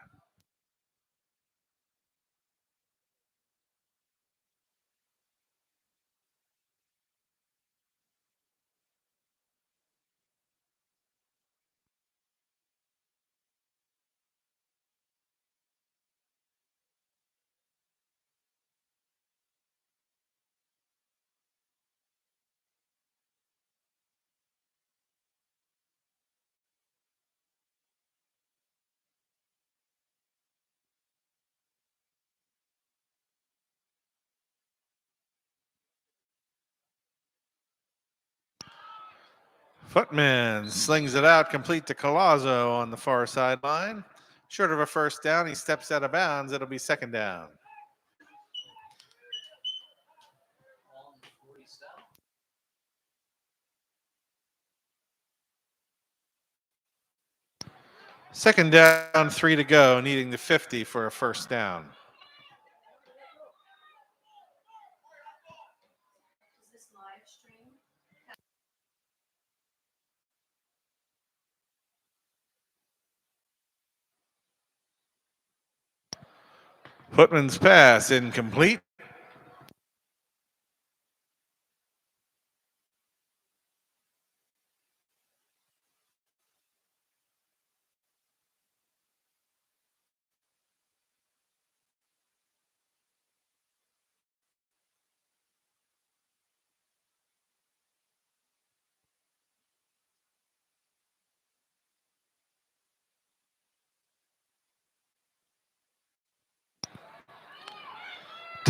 A: Footman slings it out, complete to Collazo on the far sideline. Short of a first down, he steps out of bounds. It'll be 2nd down. Second down, 3 to go, needing the 50 for a first down. Footman's pass incomplete.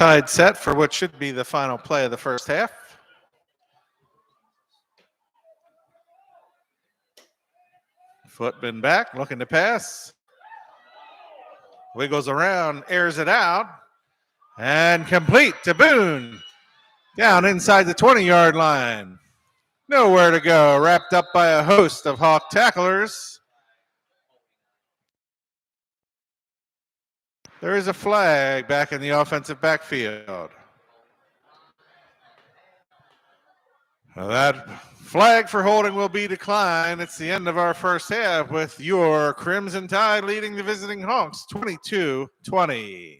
A: Tied set for what should be the final play of the first half. Footman back, looking to pass. Wiggles around, airs it out, and complete to Boone. Down inside the 20-yard line. Nowhere to go, wrapped up by a host of Hawk tacklers. There is a flag back in the offensive backfield. Well, that flag for holding will be declined. It's the end of our first half with your Crimson Tide leading the visiting Hawks 22-20.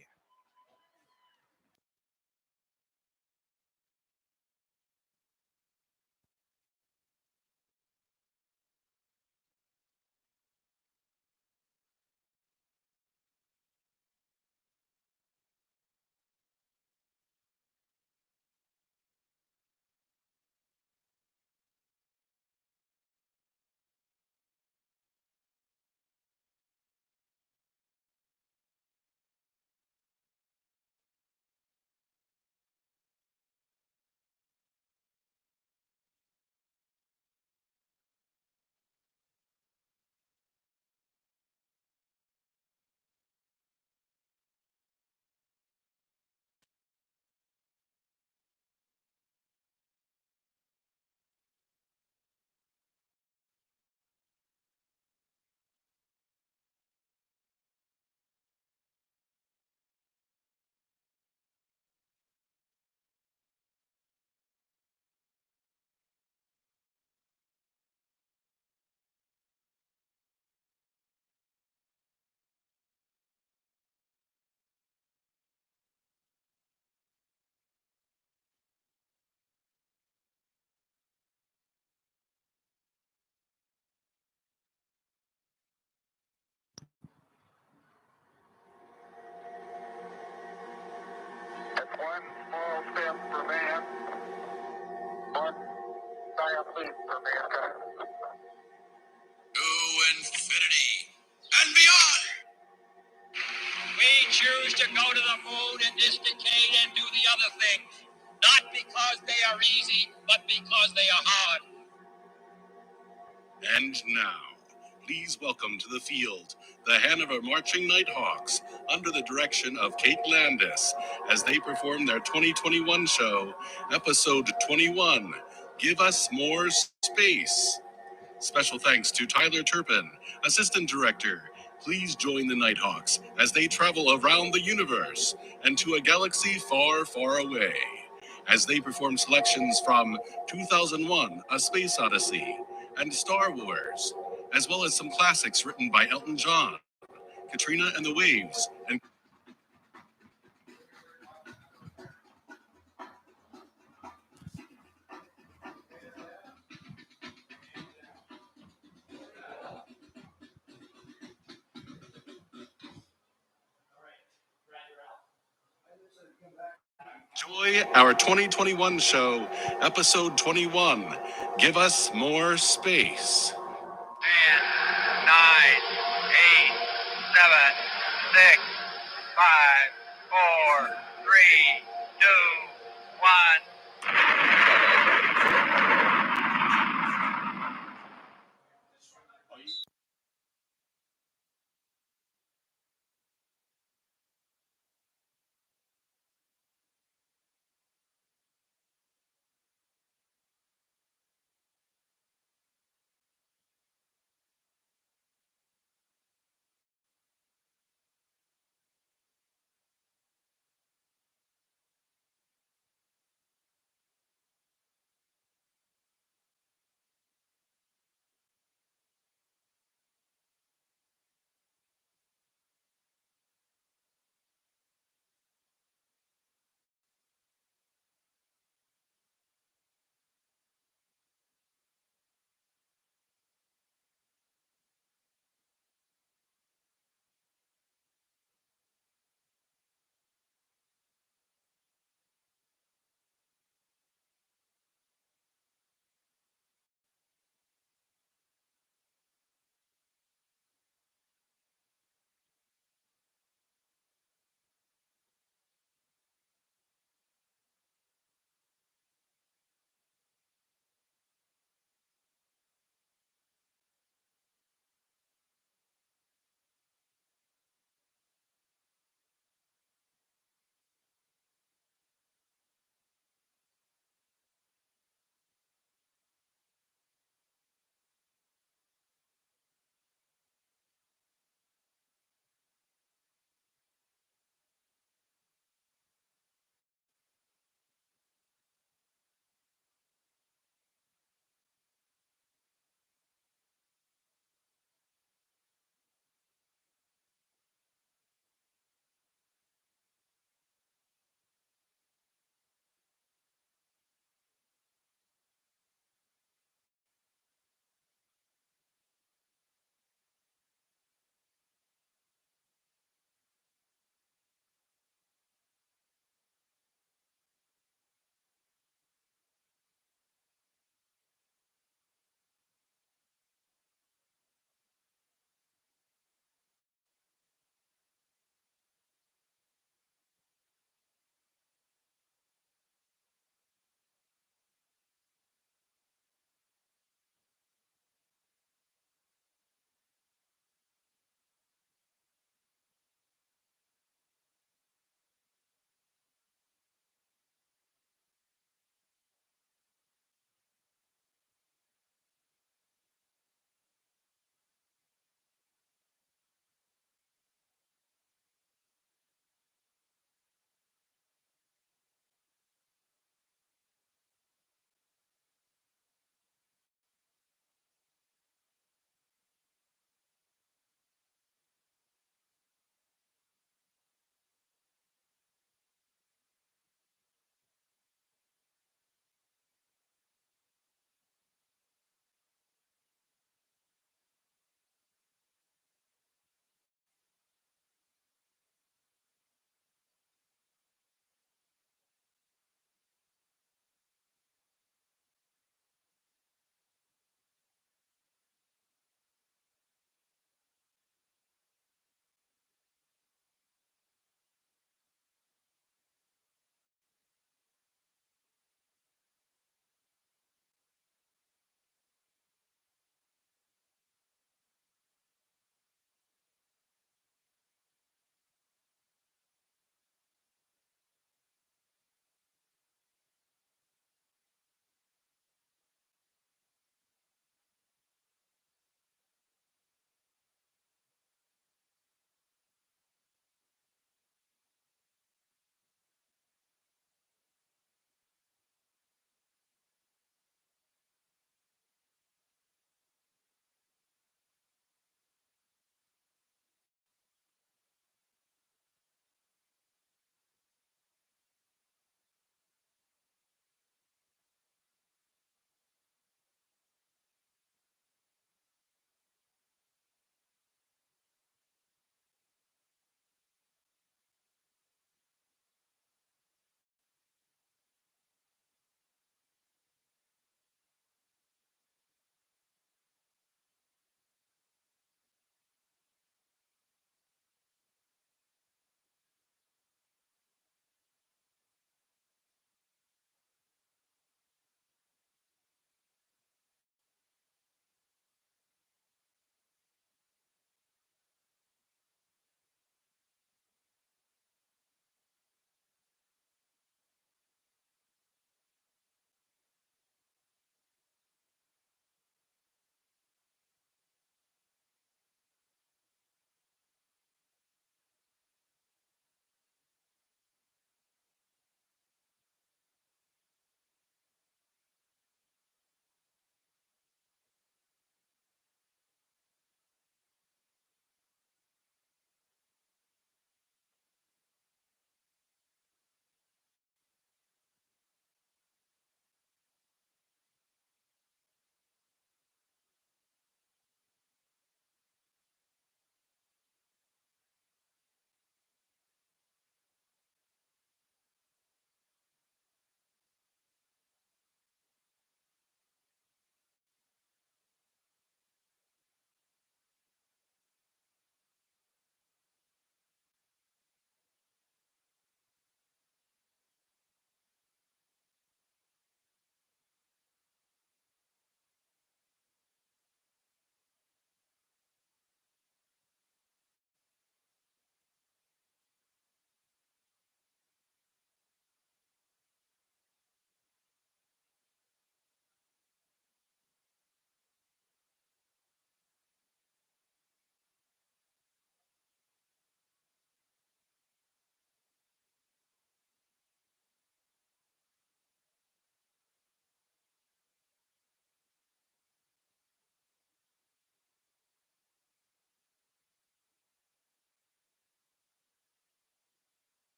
C: One small step for man, one giant leap for mankind.
D: To infinity and beyond. We choose to go to the moon in this decade and do the other things, not because they are easy, but because they are hard. And now, please welcome to the field the Hanover Marching Nighthawks under the direction of Kate Landis as they perform their 2021 show, episode 21, Give Us More Space. Special thanks to Tyler Turpin, Assistant Director. Please join the Nighthawks as they travel around the universe and to a galaxy far, far away as they perform selections from 2001, A Space Odyssey, and Star Wars, as well as some classics written by Elton John, Katrina and the Waves, and enjoy our 2021 show, episode 21, Give Us More Space.
C: 10, 9, 8, 7, 6, 5, 4, 3, 2, 1.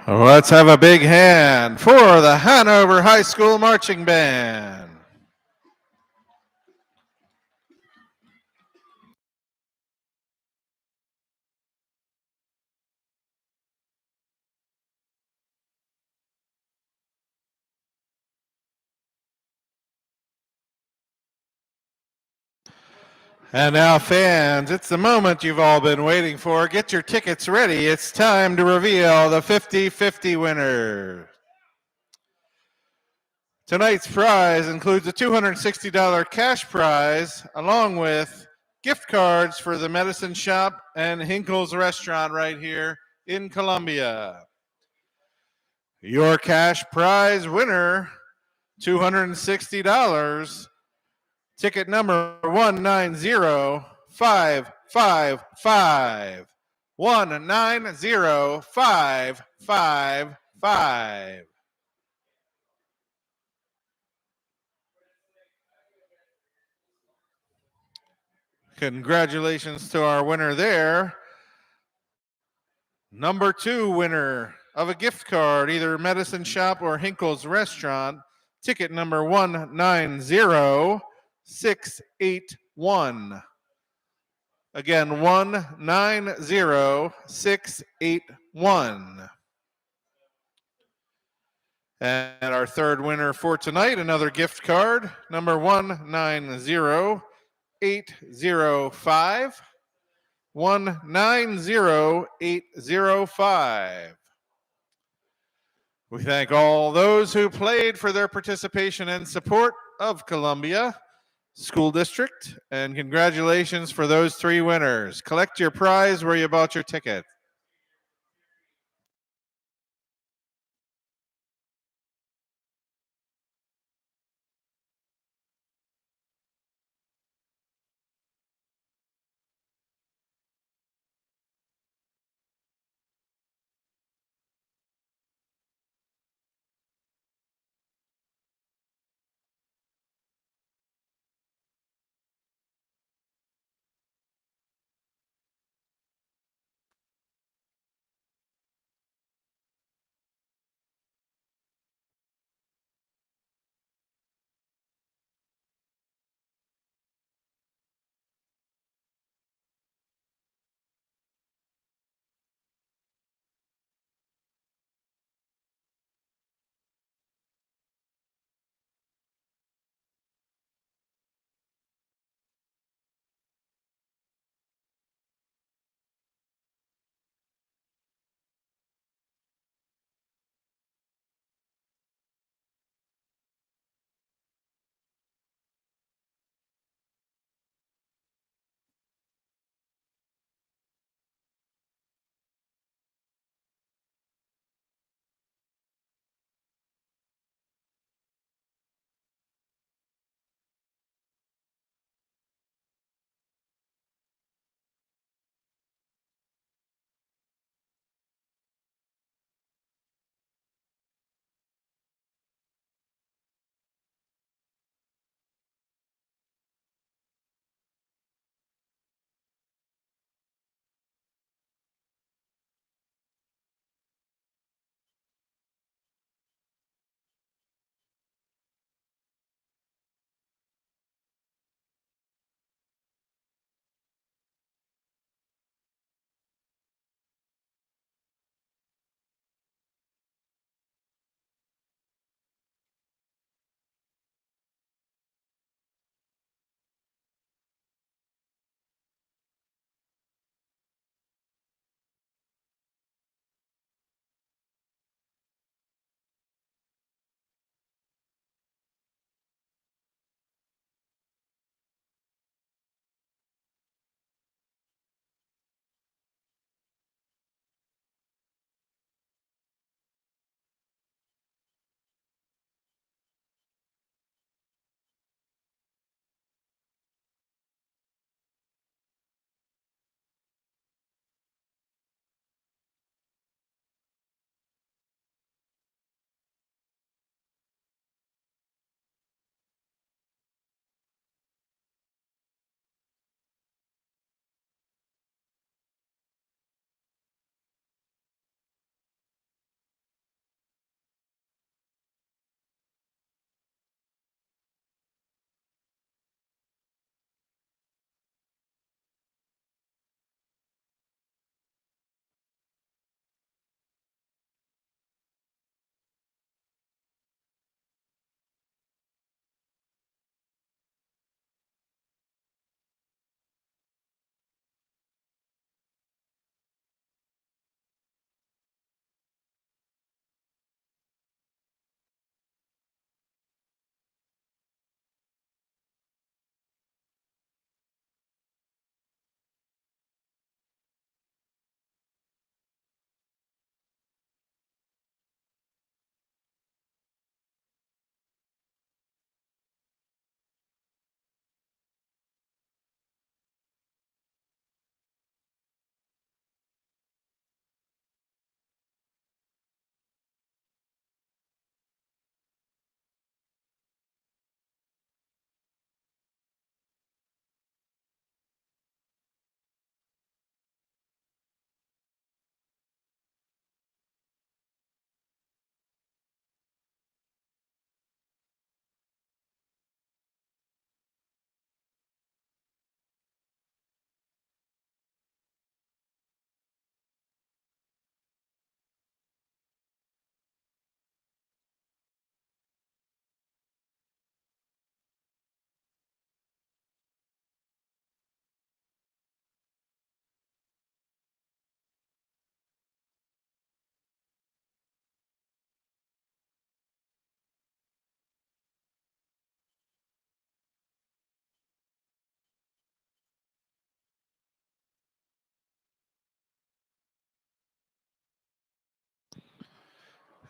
A: Let's have a big hand for the Hanover High School Marching Band. And now, fans, it's the moment you've all been waiting for. Get your tickets ready. It's time to reveal the 50-50 winner. Tonight's prize includes a $260 cash prize, along with gift cards for the Medicine Shop and Hinkle's Restaurant right here in Columbia. Your cash prize winner, $260. Ticket number 190555. 190555. Congratulations to our winner there. Number 2 winner of a gift card, either Medicine Shop or Hinkle's Restaurant. Ticket number 190681. Again, 190681. And our third winner for tonight, another gift card, number 190805. 190805. We thank all those who played for their participation and support of Columbia School District, and congratulations for those 3 winners. Collect your prize where you bought your ticket.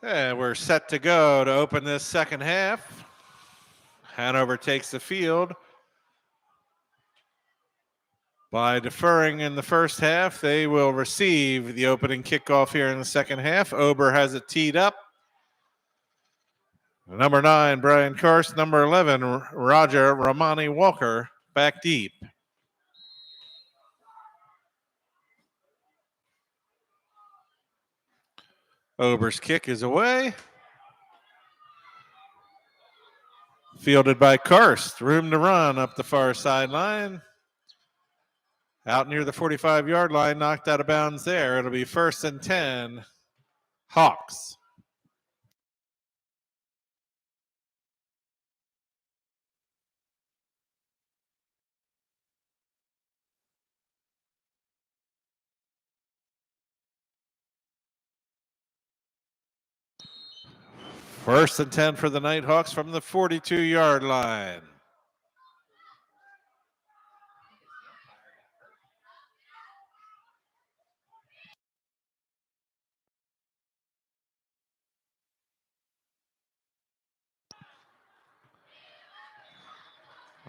A: And we're set to go to open this second half. Hanover takes the field. By deferring in the first half, they will receive the opening kickoff here in the second half. Ober has it teed up. Number 9, Brian Karst. Number 11, Roger Romani Walker, back deep. Ober's kick is away. Fielded by Karst. Room to run up the far sideline. Out near the 45-yard line, knocked out of bounds there. It'll be 1st and 10, Hawks. First and 10 for the Nighthawks from the 42-yard line.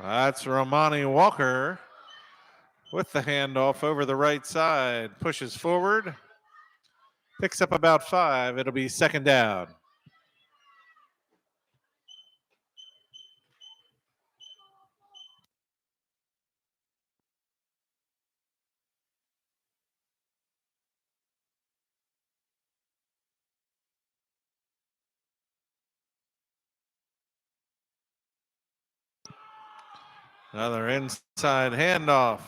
A: That's Romani Walker with the handoff over the right side. Pushes forward. Picks up about 5. It'll be 2nd down. Another inside handoff.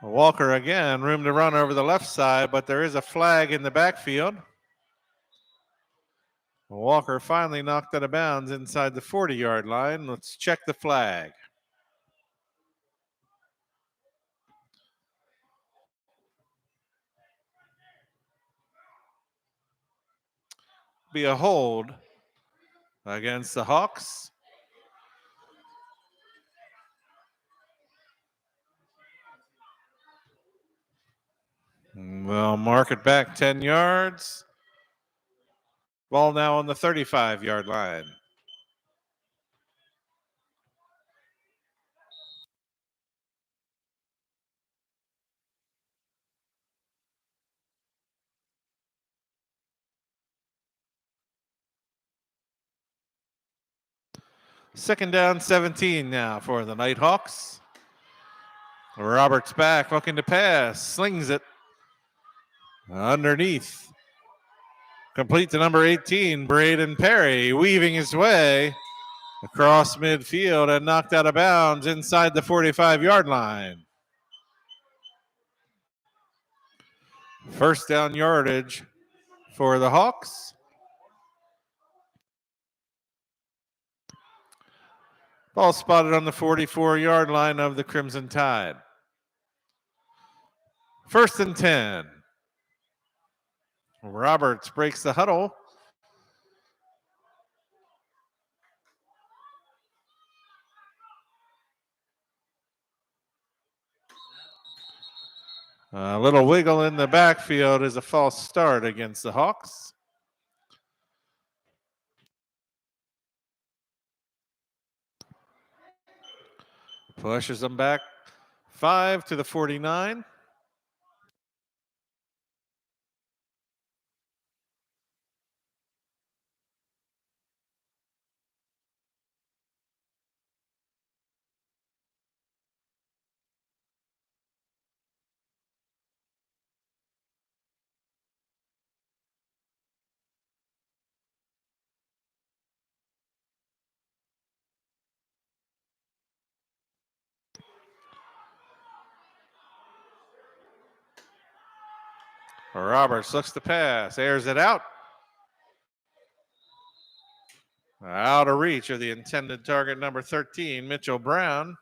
A: Walker again, room to run over the left side, but there is a flag in the backfield. Walker finally knocked out of bounds inside the 40-yard line. Let's check the flag. Be a hold against the Hawks. We'll mark it back 10 yards. Ball now on the 35-yard line. Second down, 17 now for the Nighthawks. Roberts back, looking to pass, slings it underneath. Complete to number 18, Braden Perry, weaving his way across midfield and knocked out of bounds inside the 45-yard line. First down yardage for the Hawks. Ball spotted on the 44-yard line of the Crimson Tide. 1st and 10. Roberts breaks the huddle. A little wiggle in the backfield is a false start against the Hawks. Pushes them back 5 to the 49. Roberts looks to pass, airs it out. Out of reach of the intended target, number 13, Mitchell Brown.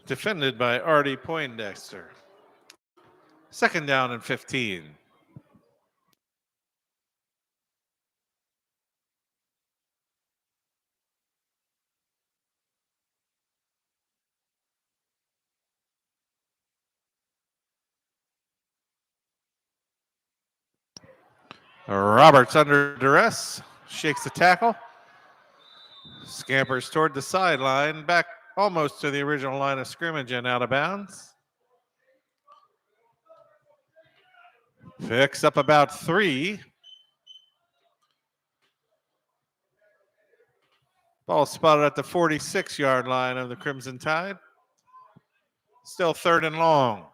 A: Defended by Artie Poindexter. 2nd down and 15. Roberts under duress, shakes the tackle, scampers toward the sideline, back almost to the original line of scrimmage and out of bounds. Picks up about 3. Ball spotted at the 46-yard line of the Crimson Tide. Still 3rd and long.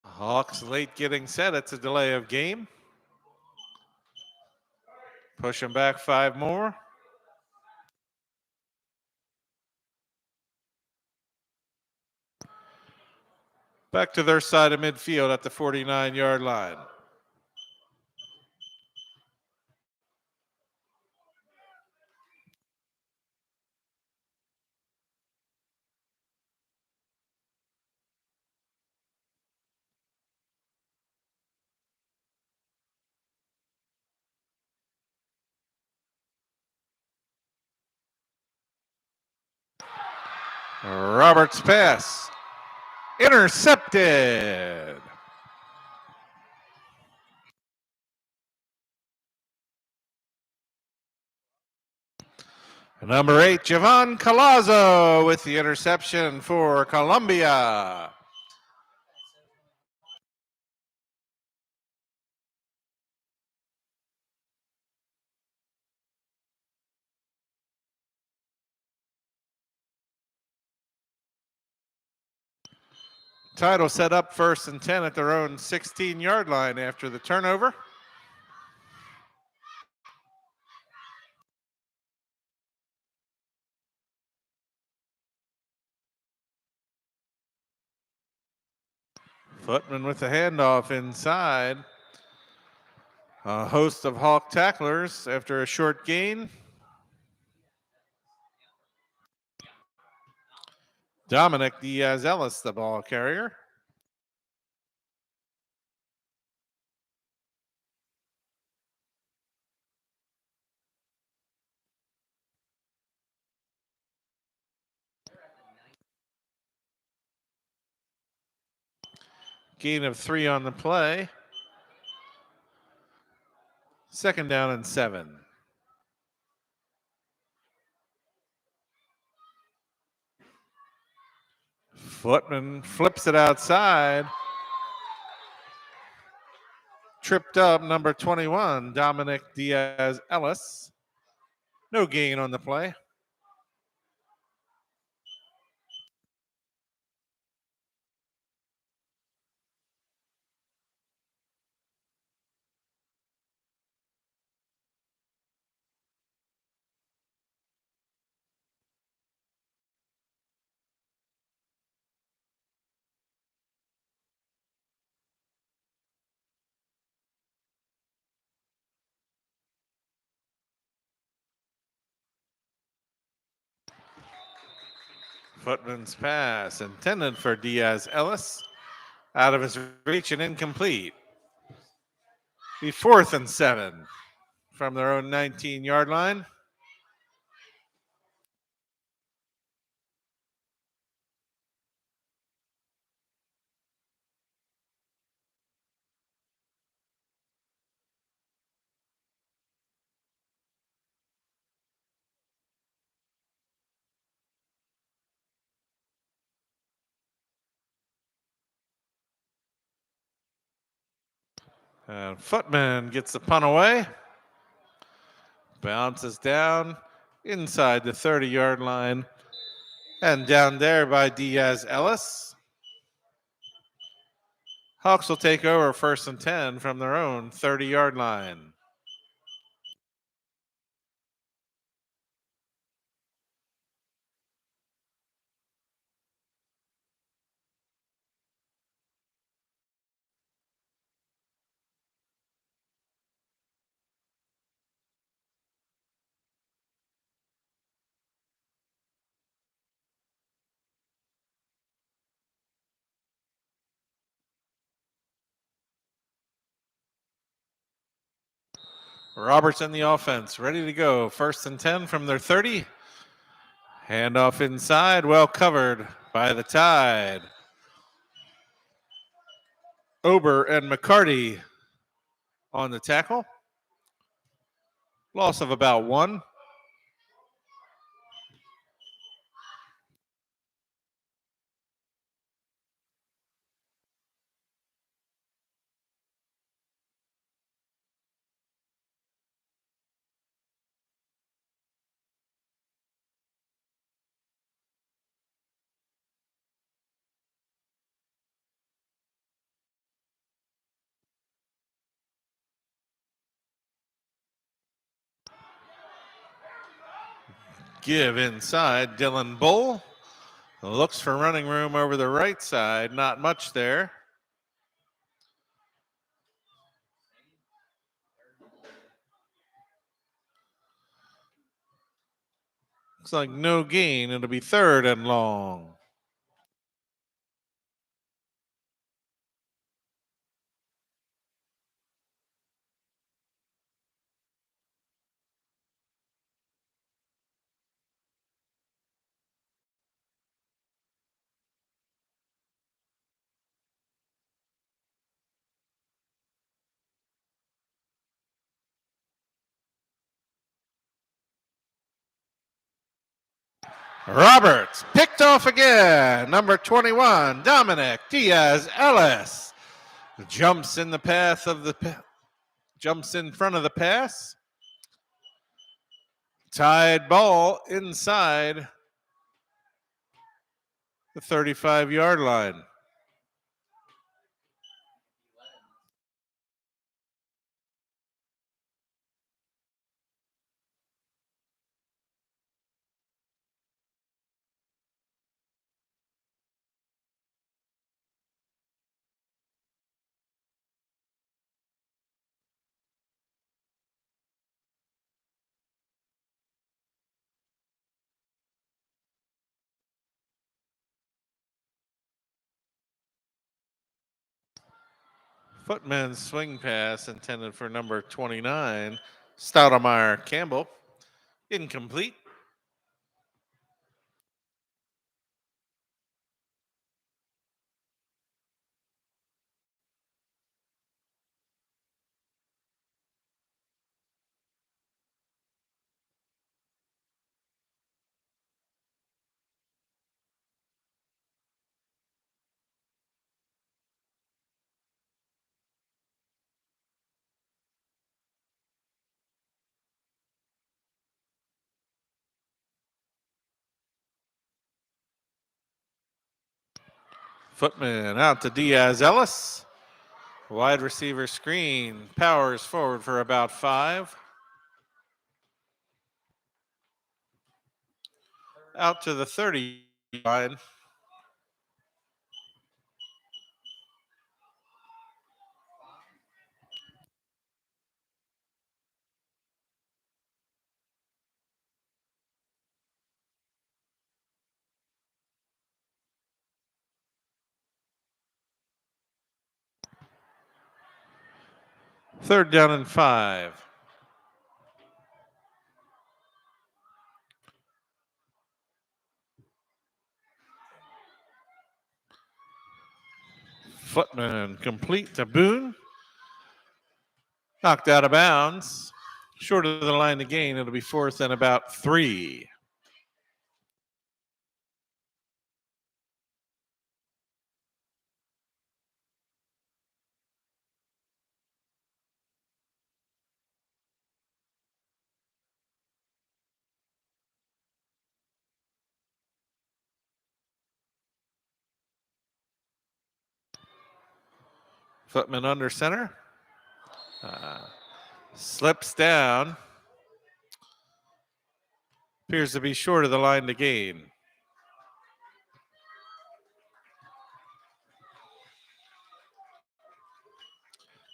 A: Hawks late getting set. It's a delay of game. Push them back 5 more. Back to their side of midfield at the 49-yard line. Roberts pass. Intercepted. Number 8, Javon Colazzo with the interception for Columbia. Tide will set up 1st and 10 at their own 16-yard line after the turnover. Footman with the handoff inside. A host of Hawk tacklers after a short gain. Dominic Diaz-Ellis, the ball carrier. Gain of 3 on the play. 2nd down and 7. Footman flips it outside. Tripped up, number 21, Dominic Diaz-Ellis. No gain on the play. Footman's pass intended for Diaz-Ellis. Out of his reach and incomplete. Be 4th and 7 from their own 19-yard line. And Footman gets the punt away. Bounces down inside the 30-yard line. And down there by Diaz-Ellis. Hawks will take over 1st and 10 from their own 30-yard line. Roberts in the offense, ready to go. 1st and 10 from their 30. Handoff inside, well covered by the Tide. Ober and McCarty on the tackle. Loss of about 1. Give inside, Dylan Bull. Looks for running room over the right side. Not much there. Looks like no gain. It'll be 3rd and long. Roberts picked off again. Number 21, Dominic Diaz-Ellis. Jumps in the path of jumps in front of the pass. Tide ball inside the 35-yard line. Footman's swing pass intended for number 29, Stoudemire Campbell. Incomplete. Footman out to Diaz-Ellis. Wide receiver screen. Powers forward for about 5. Out to the 30 line. Third down and 5. Footman complete to Boone. Knocked out of bounds. Short of the line to gain. It'll be 4th and about 3. Footman under center. Slips down. Appears to be short of the line to gain.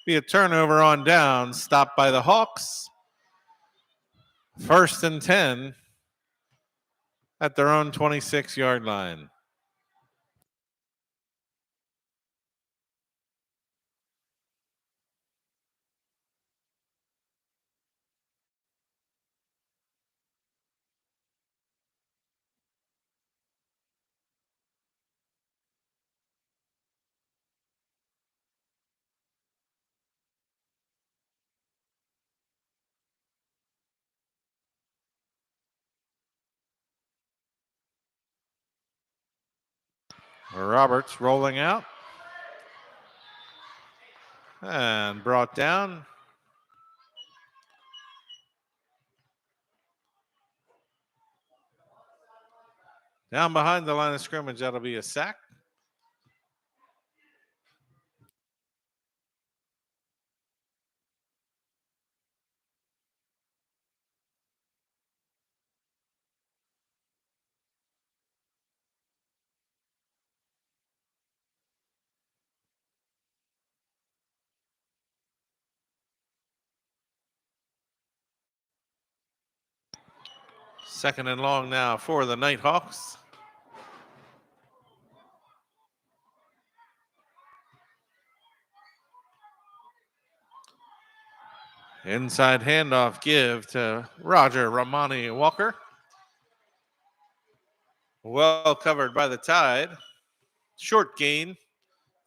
A: Be a turnover on down. Stopped by the Hawks. 1st and 10 at their own 26-yard line. Roberts rolling out and brought down. Down behind the line of scrimmage, that'll be a sack. Second and long now for the Nighthawks. Inside handoff give to Roger Ramani Walker. Well covered by the Tide. Short gain,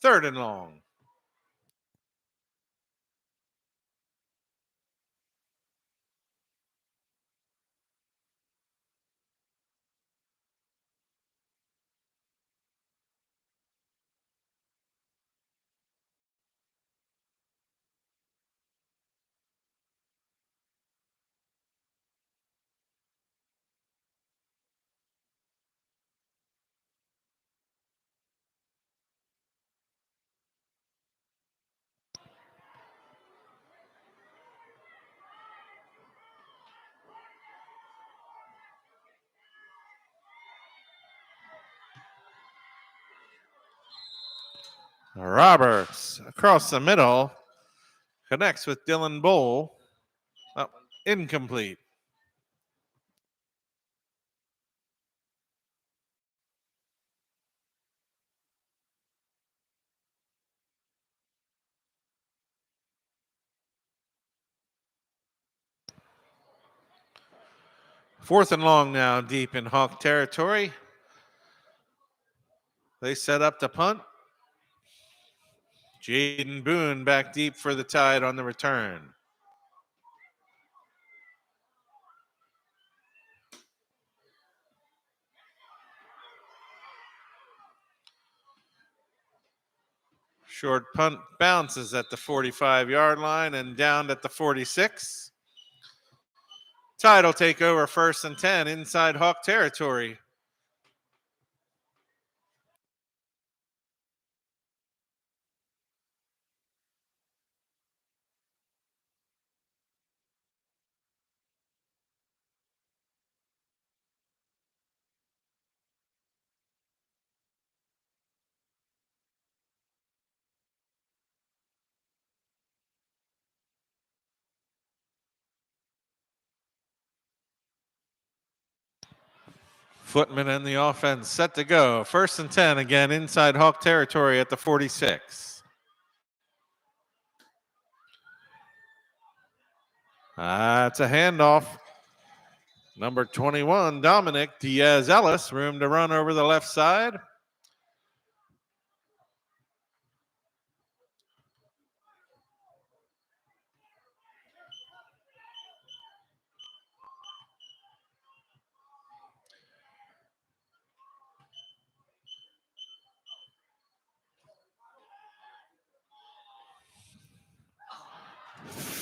A: third and long. Roberts across the middle connects with Dylan Bowl. Oh, incomplete. Fourth and long now, deep in Hawk territory. They set up to punt. Jaden Boone back deep for the Tide on the return. Short punt bounces at the 45-yard line and down at the 46. Tide will take over first and 10 inside Hawk territory. Footman and the offense set to go. First and 10 again inside Hawk territory at the 46. That's a handoff. Number 21, Dominic Diaz-Ellis, room to run over the left side.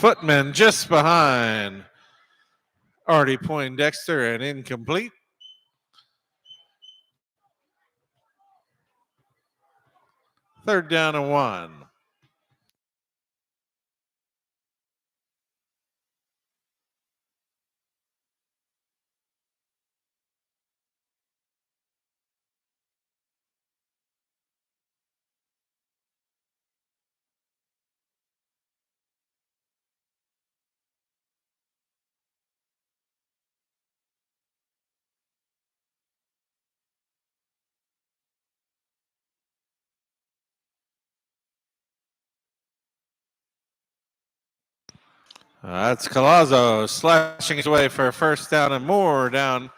A: Footman just behind Artie Poindexter and incomplete. Third down and 1. That's Collazo slashing his way for a first down and more down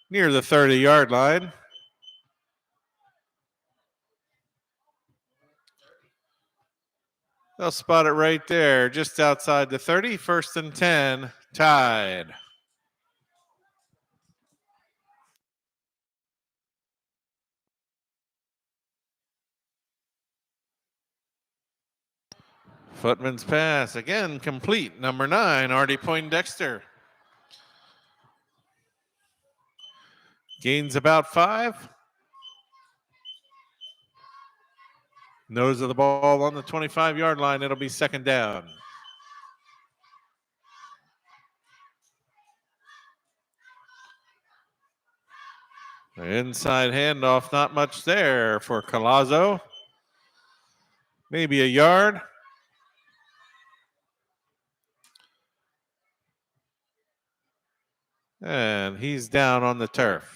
A: near the 30-yard line. They'll spot it right there, just outside the 30. First and 10, Tide. Footman's pass again complete. Number 9, Artie Poindexter. Gains about 5. Nose of the ball on the 25-yard line. It'll be second down. The inside handoff, not much there for Collazo. Maybe a yard. And he's down on the turf.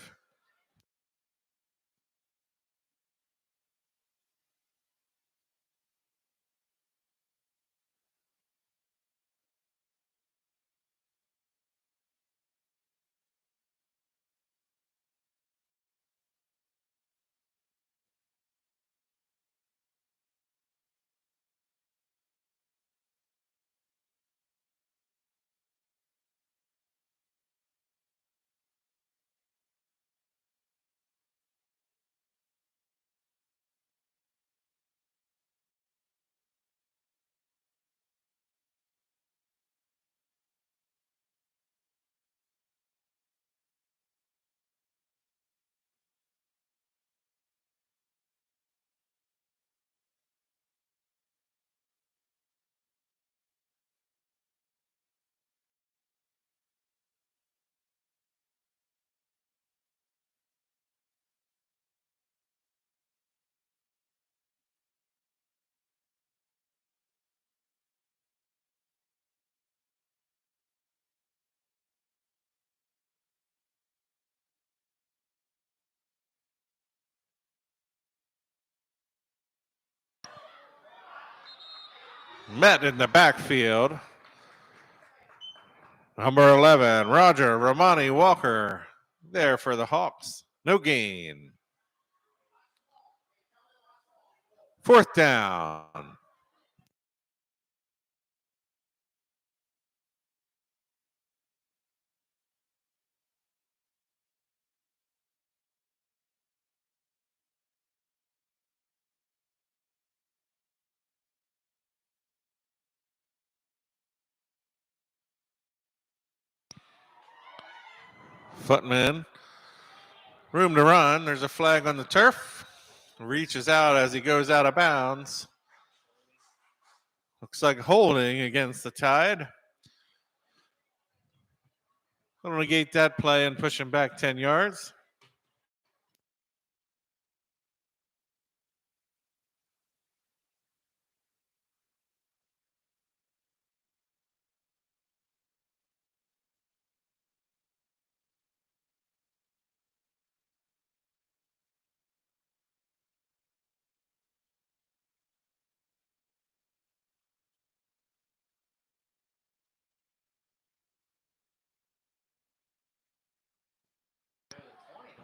A: Met in the backfield. Number 11, Roger Romani Walker, there for the Hawks. No gain. Fourth down. Footman, room to run. There's a flag on the turf. Reaches out as he goes out of bounds. Looks like holding against the Tide. We'll negate that play and push him back 10 yards.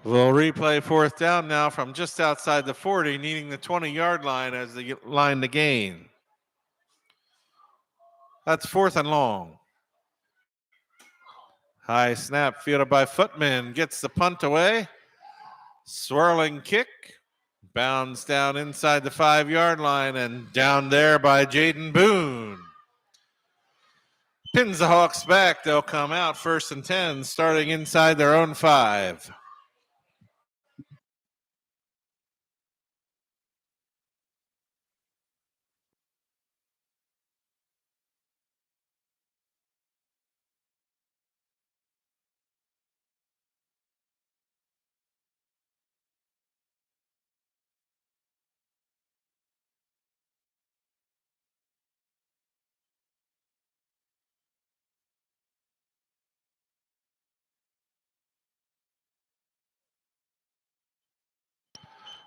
A: We'll replay fourth down now from just outside the 40, needing the 20-yard line as the line to gain. That's fourth and long. High snap fielded by Footman. Gets the punt away. Swirling kick. Bounds down inside the 5-yard line and down there by Jaden Boone. Pins the Hawks back. They'll come out first and 10, starting inside their own 5.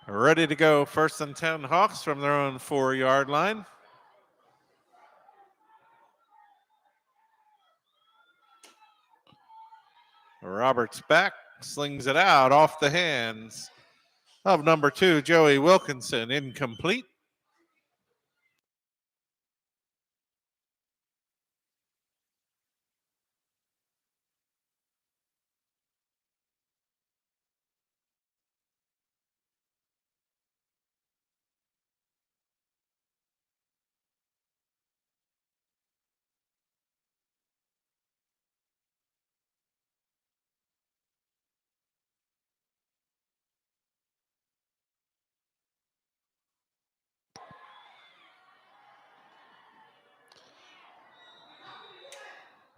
A: Ready to go first and 10 Hawks from their own 4-yard line. Roberts back, slings it out off the hands of number 2, Joey Wilkinson. Incomplete.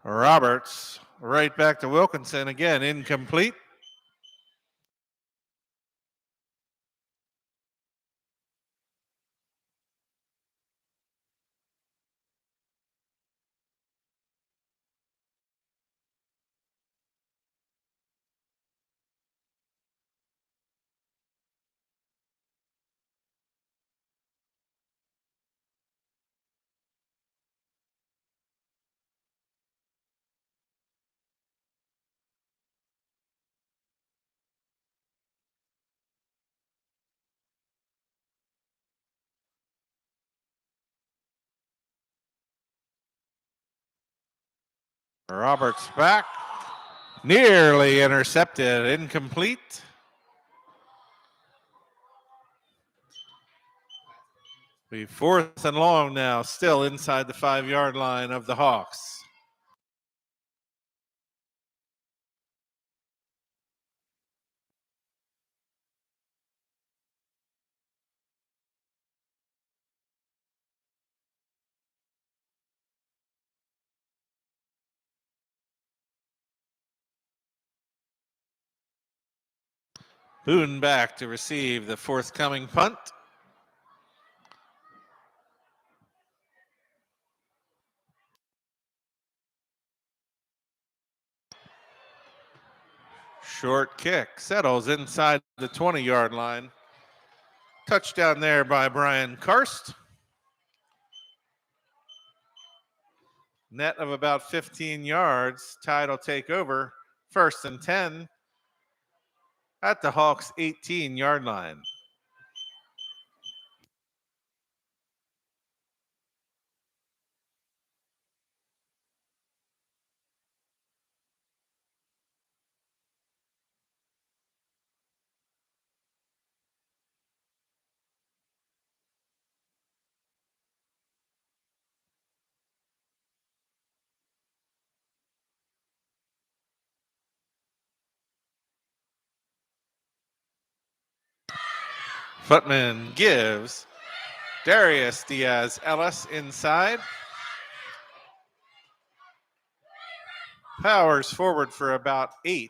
A: Roberts right back to Wilkinson again, incomplete. Roberts back. Nearly intercepted, incomplete. Be 4th and long now, still inside the 5-yard line of the Hawks. Boone back to receive the forthcoming punt. Short kick settles inside the 20-yard line. Touchdown there by Brian Karst. Net of about 15 yards. Tide will take over. 1st and 10 at the Hawks' 18-yard line. Footman gives Darius Diaz Ellis inside. Powers forward for about 8.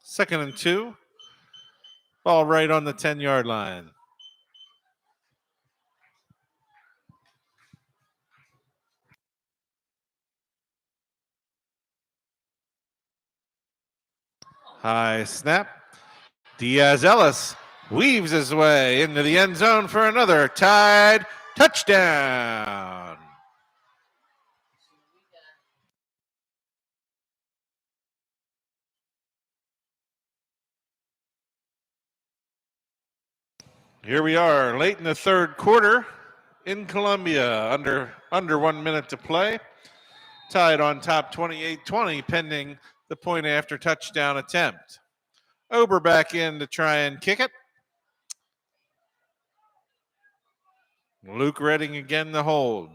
A: Second and 2. Ball right on the 10-yard line. High snap. Diaz Ellis weaves his way into the end zone for another Tide touchdown. Here we are, late in the 3rd quarter in Columbia, under 1 minute to play. Tide on top 28-20, pending the point after touchdown attempt. Ober back in to try and kick it. Luke Redding again the hold.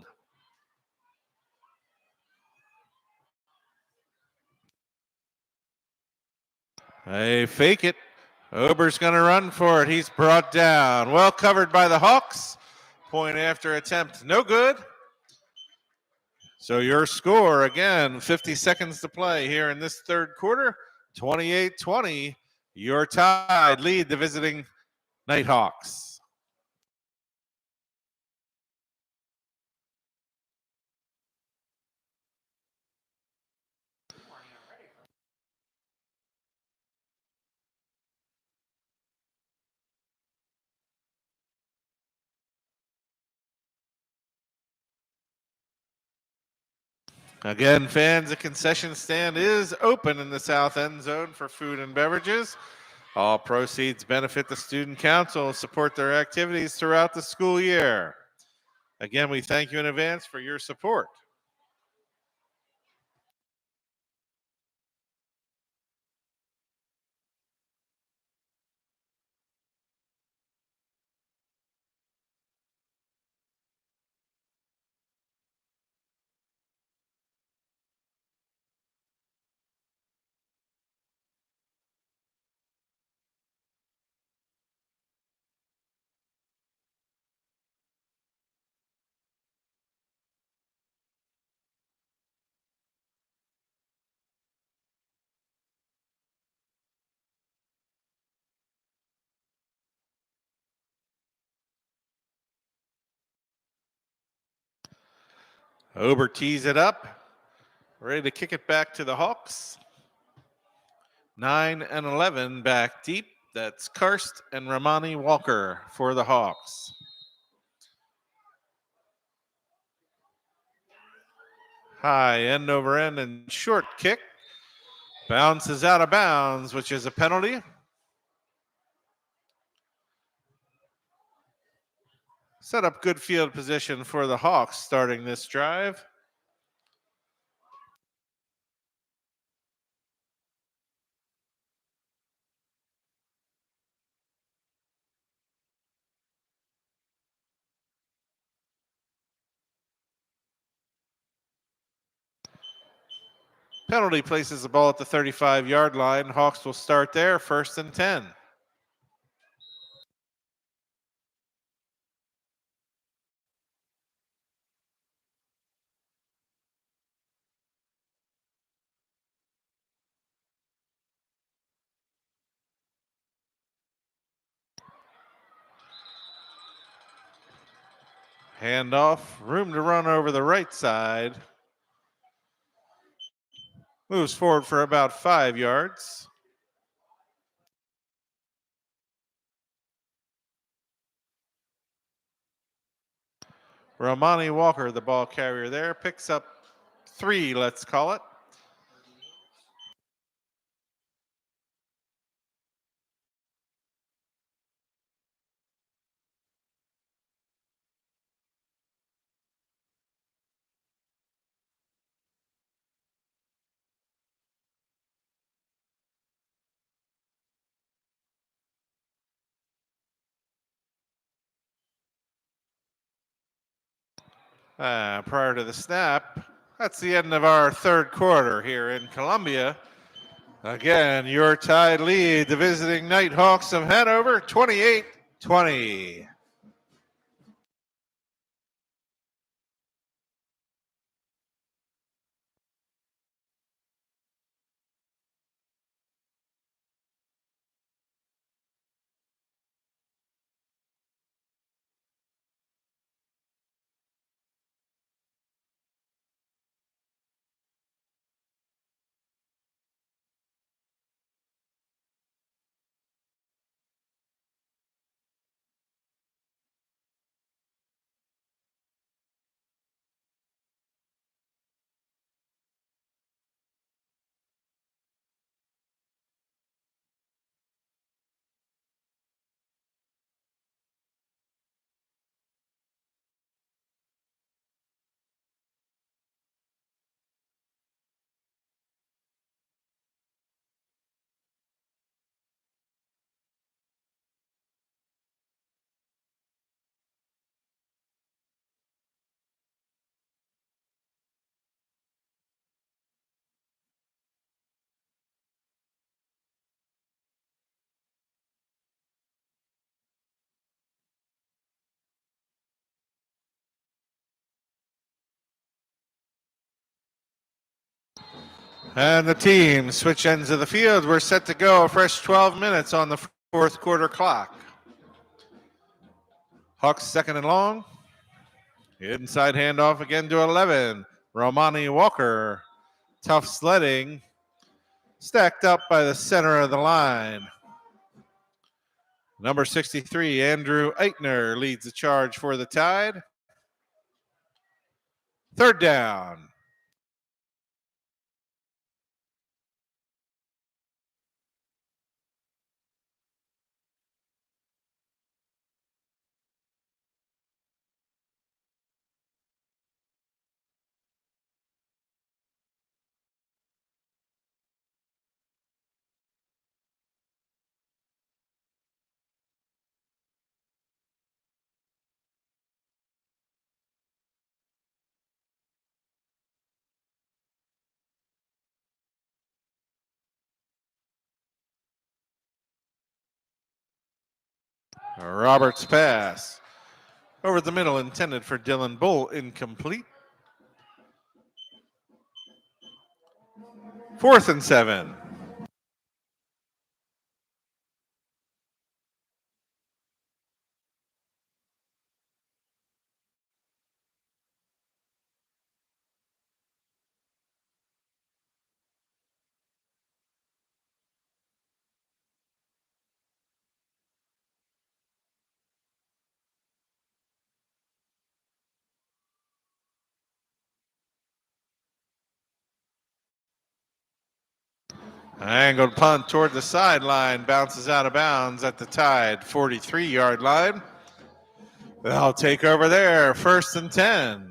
A: They fake it. Ober's going to run for it. He's brought down. Well covered by the Hawks. Point after attempt, no good. So your score, again, 50 seconds to play here in this 3rd quarter, 28-20. Your Tide lead the visiting Nighthawks. Again, fans, the concession stand is open in the south end zone for food and beverages. All proceeds benefit the Student Council and support their activities throughout the school year. Again, we thank you in advance for your support. Ober tees it up, ready to kick it back to the Hawks. 9 and 11 back deep. That's Karst and Ramani Walker for the Hawks. High end over end and short kick. Bounces out of bounds, which is a penalty. Set up good field position for the Hawks starting this drive. Penalty places the ball at the 35-yard line. Hawks will start there, 1st and 10. Handoff, room to run over the right side. Moves forward for about 5 yards. Ramani Walker, the ball carrier there, picks up 3, let's call it. Prior to the snap, that's the end of our 3rd quarter here in Columbia. Again, your Tide lead, the visiting Nighthawks of Hanover, 28-20. And the team switch ends of the field. We're set to go. A fresh 12 minutes on the 4th quarter clock. Hawks 2nd and long. Inside handoff again to 11. Romani Walker. Tough sledding. Stacked up by the center of the line. Number 63, Andrew Eitner, leads the charge for the Tide. 3rd down. Roberts pass. Over the middle, intended for Dylan Bull, incomplete. 4th and 7. Angled punt toward the sideline, bounces out of bounds at the Tide 43-yard line. They'll take over there, 1st and 10.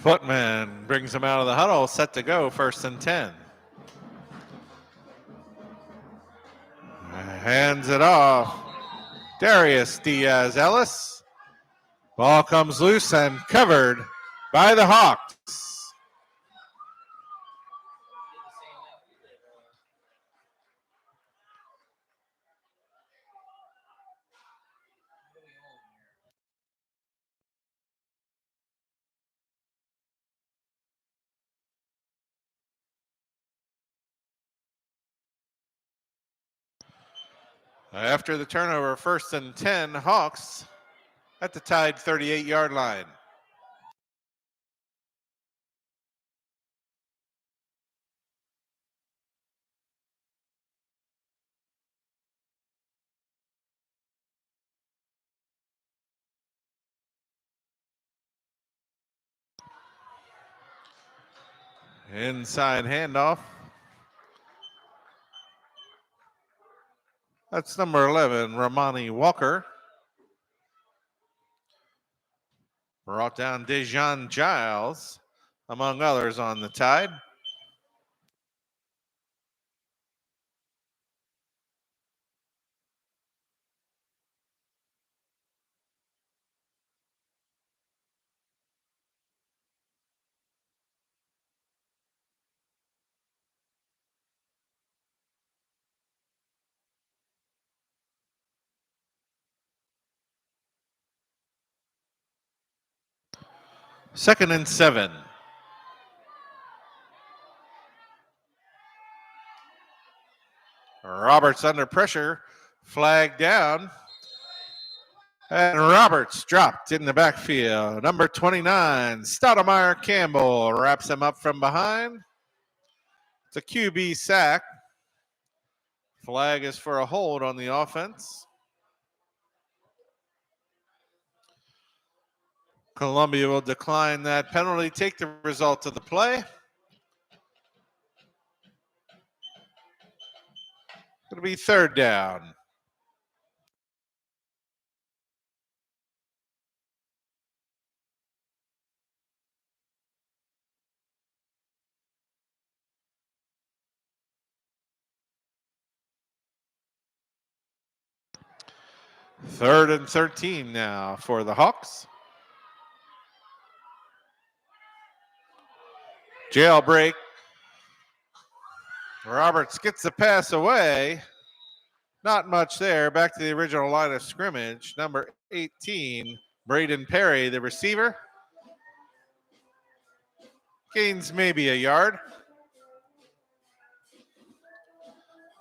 A: Footman brings him out of the huddle, set to go, 1st and 10. Hands it off. Darius Diaz Ellis. Ball comes loose and covered by the Hawks. After the turnover, 1st and 10, Hawks at the Tide 38-yard line. Inside handoff. That's number 11, Romani Walker. Brought down Dejan Giles, among others on the Tide. Second and 7. Roberts under pressure, flag down. And Roberts dropped in the backfield. Number 29, Stoudemire Campbell wraps him up from behind. It's a QB sack. Flag is for a hold on the offense. Columbia will decline that penalty, take the result of the play. It'll be 3rd down. Third and 13 now for the Hawks. Jailbreak. Roberts gets the pass away. Not much there. Back to the original line of scrimmage. Number 18, Braden Perry, the receiver. Gains maybe a yard.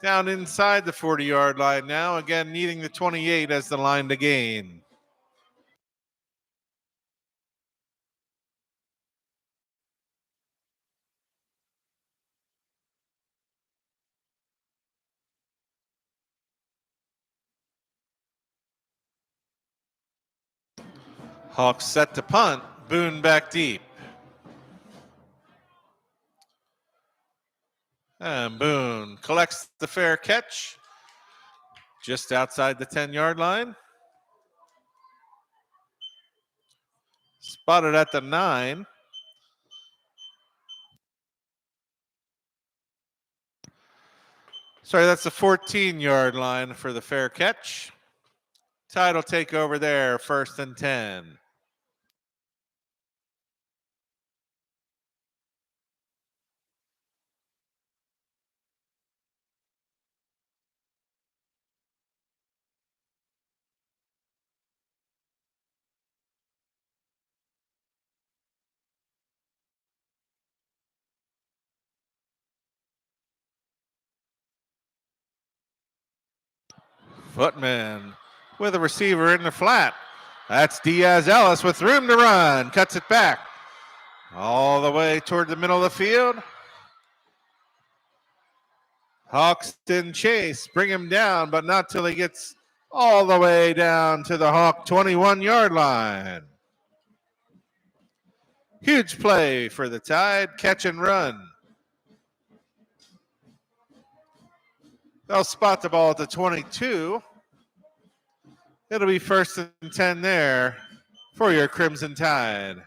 A: Down inside the 40-yard line now. Again, needing the 28 as the line to gain. Hawks set to punt. Boone back deep. And Boone collects the fair catch just outside the 10-yard line. Spotted at the 9. Sorry, that's the 14-yard line for the fair catch. Tide will take over there, 1st and 10. Footman with a receiver in the flat. That's Diaz Ellis with room to run. Cuts it back all the way toward the middle of the field. Hawks in chase. Bring him down, but not till he gets all the way down to the Hawk 21-yard line. Huge play for the Tide. Catch and run. They'll spot the ball at the 22. It'll be 1st and 10 there for your Crimson Tide.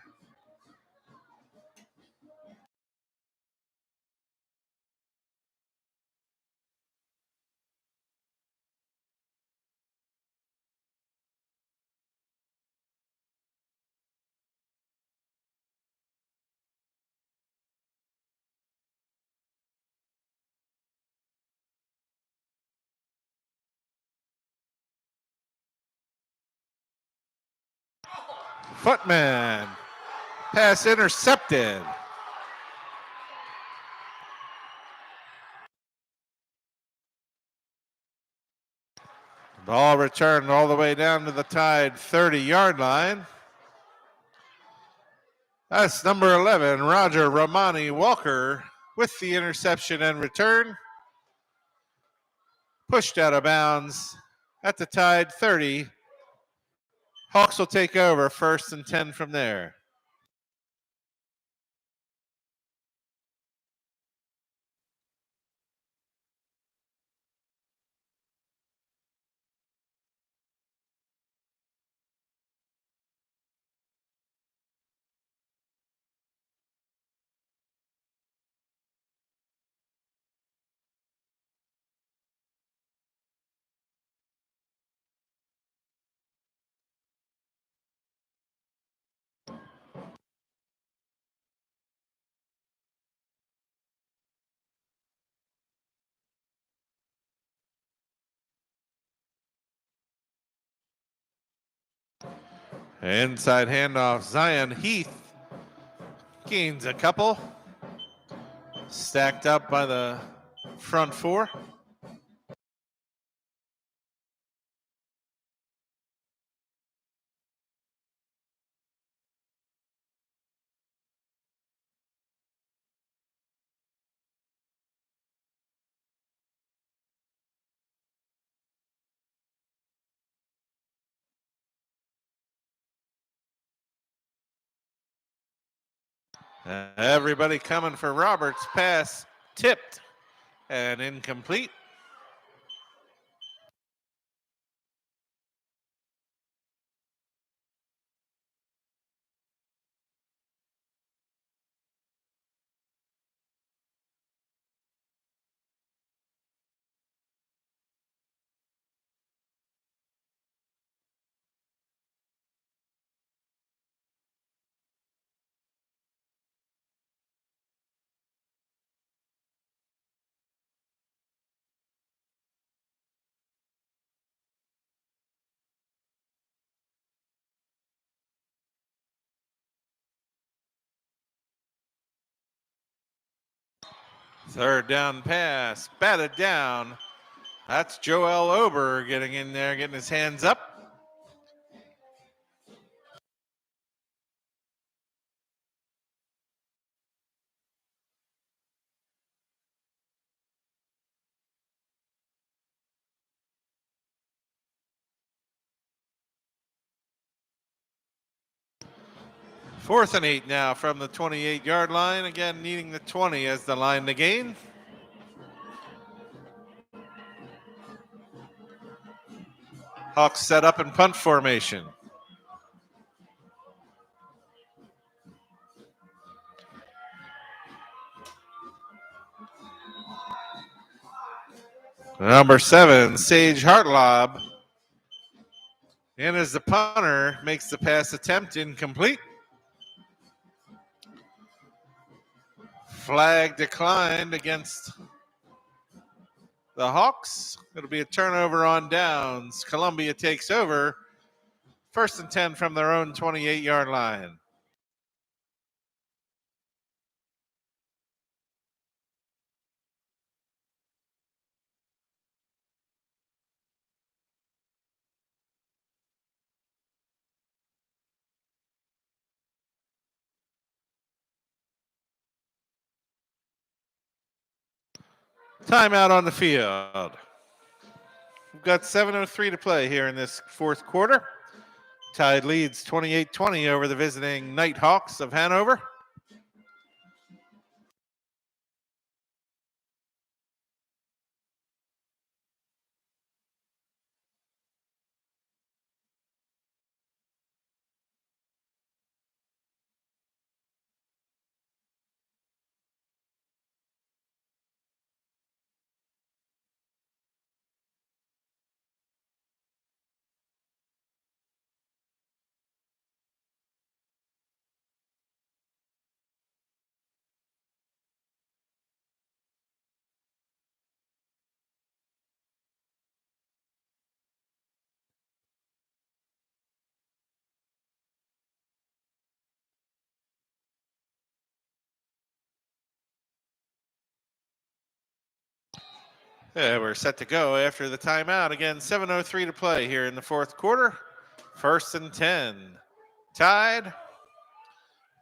A: Footman. Pass intercepted. Ball returned all the way down to the Tide 30-yard line. That's number 11, Roger Romani Walker, with the interception and return. Pushed out of bounds at the Tide 30. Hawks will take over 1st and 10 from there. Inside handoff, Zion Heath gains a couple. Stacked up by the front four. Everybody coming for Roberts. Pass tipped and incomplete. Third down pass, batted down. That's Joel Ober getting in there, getting his hands up. Fourth and 8 now from the 28-yard line. Again, needing the 20 as the line to gain. Hawks set up in punt formation. Number 7, Sage Hartlob. And as the punter makes the pass attempt incomplete. Flag declined against the Hawks. It'll be a turnover on downs. Columbia takes over. 1st and 10 from their own 28-yard line. Timeout on the field. We've got 7:03 to play here in this fourth quarter. Tide leads 28-20 over the visiting Nighthawks of Hanover. Yeah, we're set to go after the timeout. Again, 7:03 to play here in the fourth quarter. 1st and 10. Tide.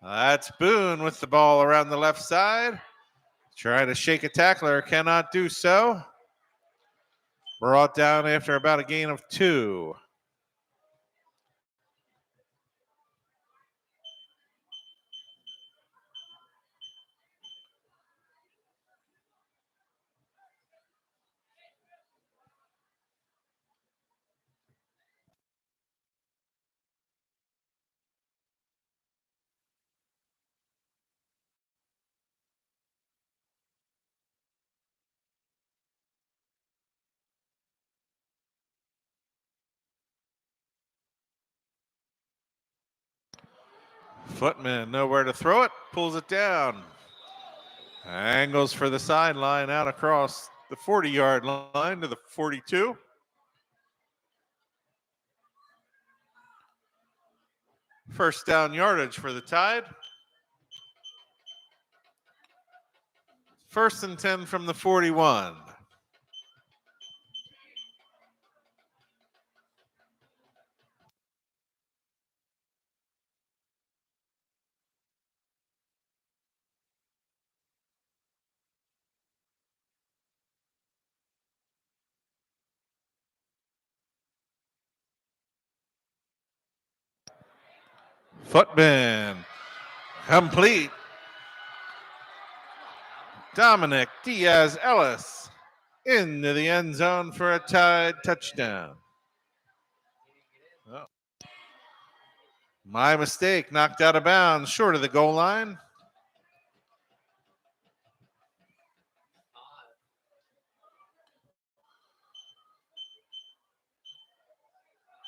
A: That's Boone with the ball around the left side. Trying to shake a tackler, cannot do so. Brought down after about a gain of 2. Footman nowhere to throw it, pulls it down. Angles for the sideline out across the 40-yard line to the 42. First down yardage for the Tide. 1st and 10 from the 41. Footman complete. Dominic Diaz-Ellis into the end zone for a Tide touchdown. Oh. My mistake, knocked out of bounds, short of the goal line.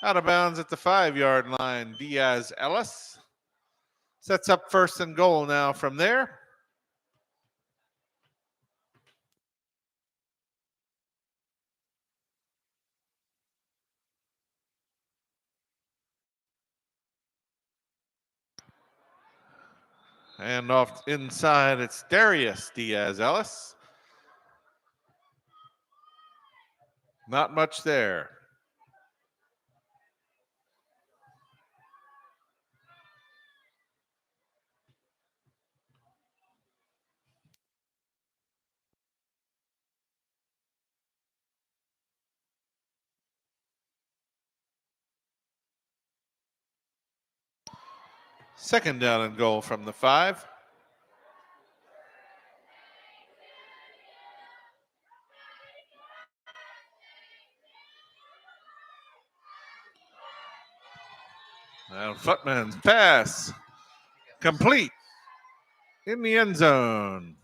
A: Out of bounds at the 5-yard line, Diaz-Ellis. Sets up 1st and goal now from there. And off inside, it's Darius Diaz-Ellis. Not much there. Second down and goal from the 5. And Footman's pass complete in the end zone.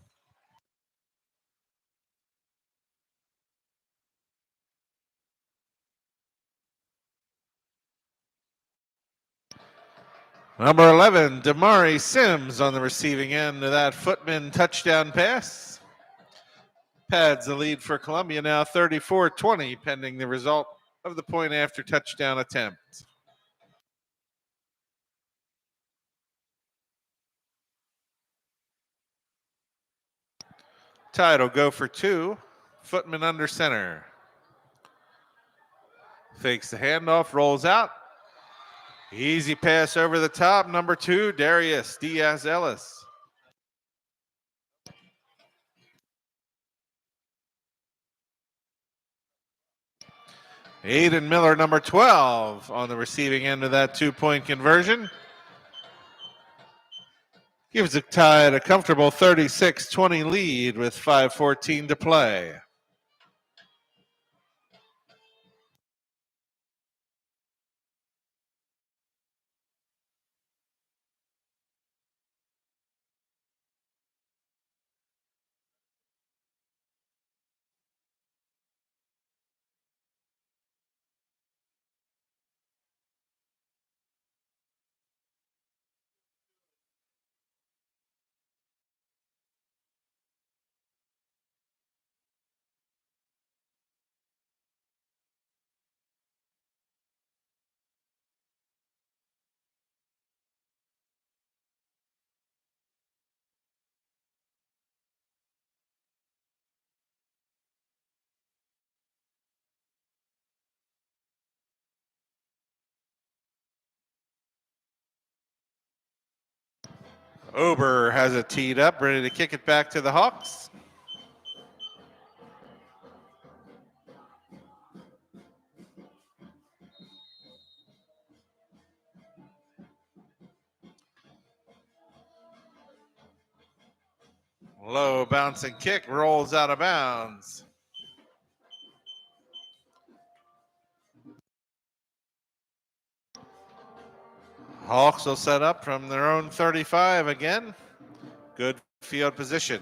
A: Number 11, Damari Sims on the receiving end of that Footman touchdown pass. Pads the lead for Columbia now 34-20, pending the result of the point after touchdown attempt. Tide will go for 2. Footman under center. Fakes the handoff, rolls out. Easy pass over the top. Number 2, Darius Diaz-Ellis. Aiden Miller, number 12, on the receiving end of that 2-point conversion. Gives the Tide a comfortable 36-20 lead with 5:14 to play. Ober has it teed up, ready to kick it back to the Hawks. Low bouncing kick rolls out of bounds. Hawks will set up from their own 35 again. Good field position.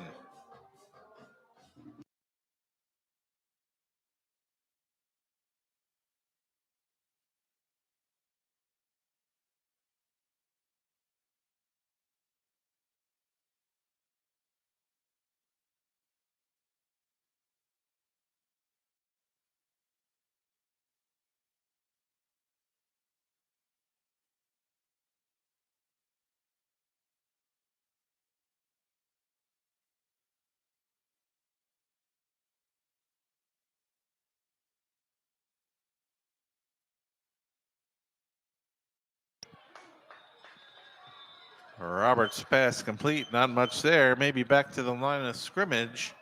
A: Roberts' pass complete, not much there. Maybe back to the line of scrimmage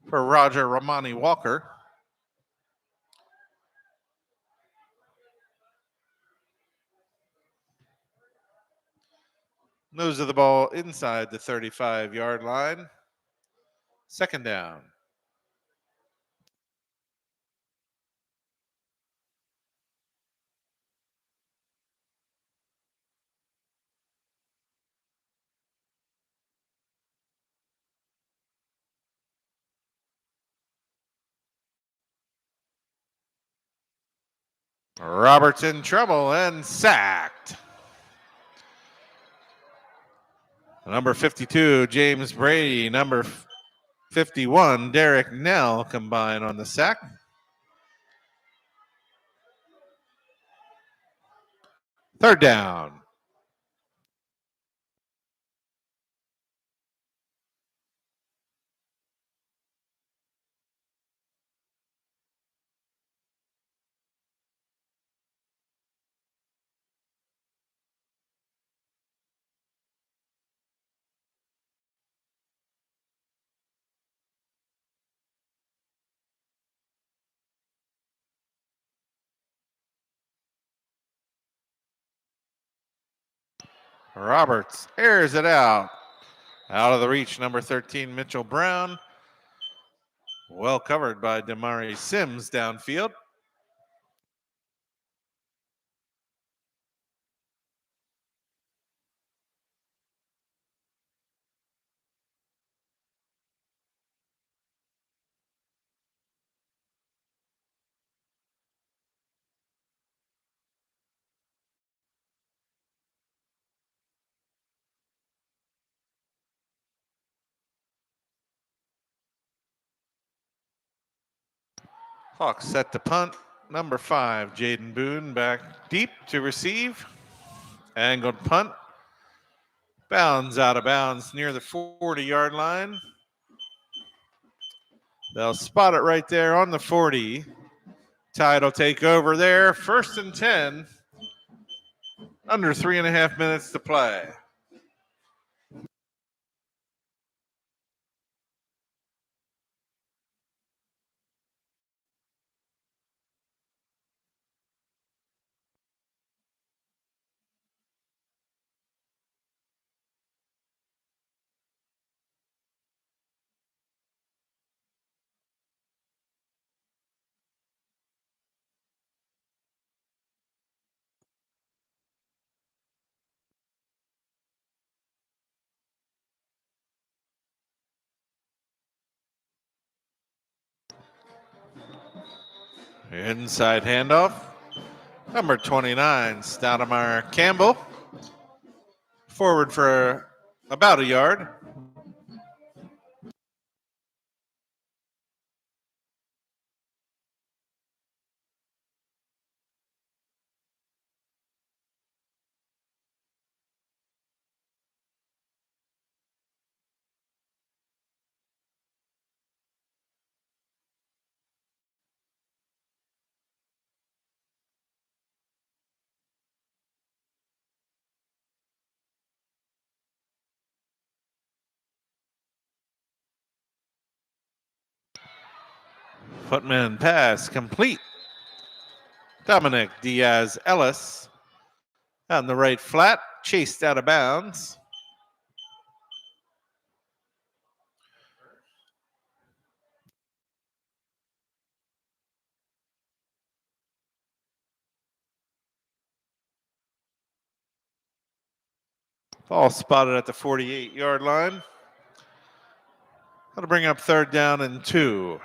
A: for Roger Romani Walker. Nose of the ball inside the 35-yard line. Second down. Roberts in trouble and sacked. Number 52, James Brady. Number 51, Derek Nell combined on the sack. Third down. Roberts airs it out. Out of the reach, number 13, Mitchell Brown. Well covered by Damari Sims downfield. Hawks set to punt. Number 5, Jaden Boone back deep to receive. Angled punt. Bounds out of bounds near the 40-yard line. They'll spot it right there on the 40. Tide will take over there. 1st and 10. Under 3.5 minutes to play. Inside handoff. Number 29, Stoudemire Campbell. Forward for about a yard. Footman pass complete. Dominic Diaz Ellis on the right flat, chased out of bounds. Ball spotted at the 48-yard line. That'll bring up 3rd down and 2.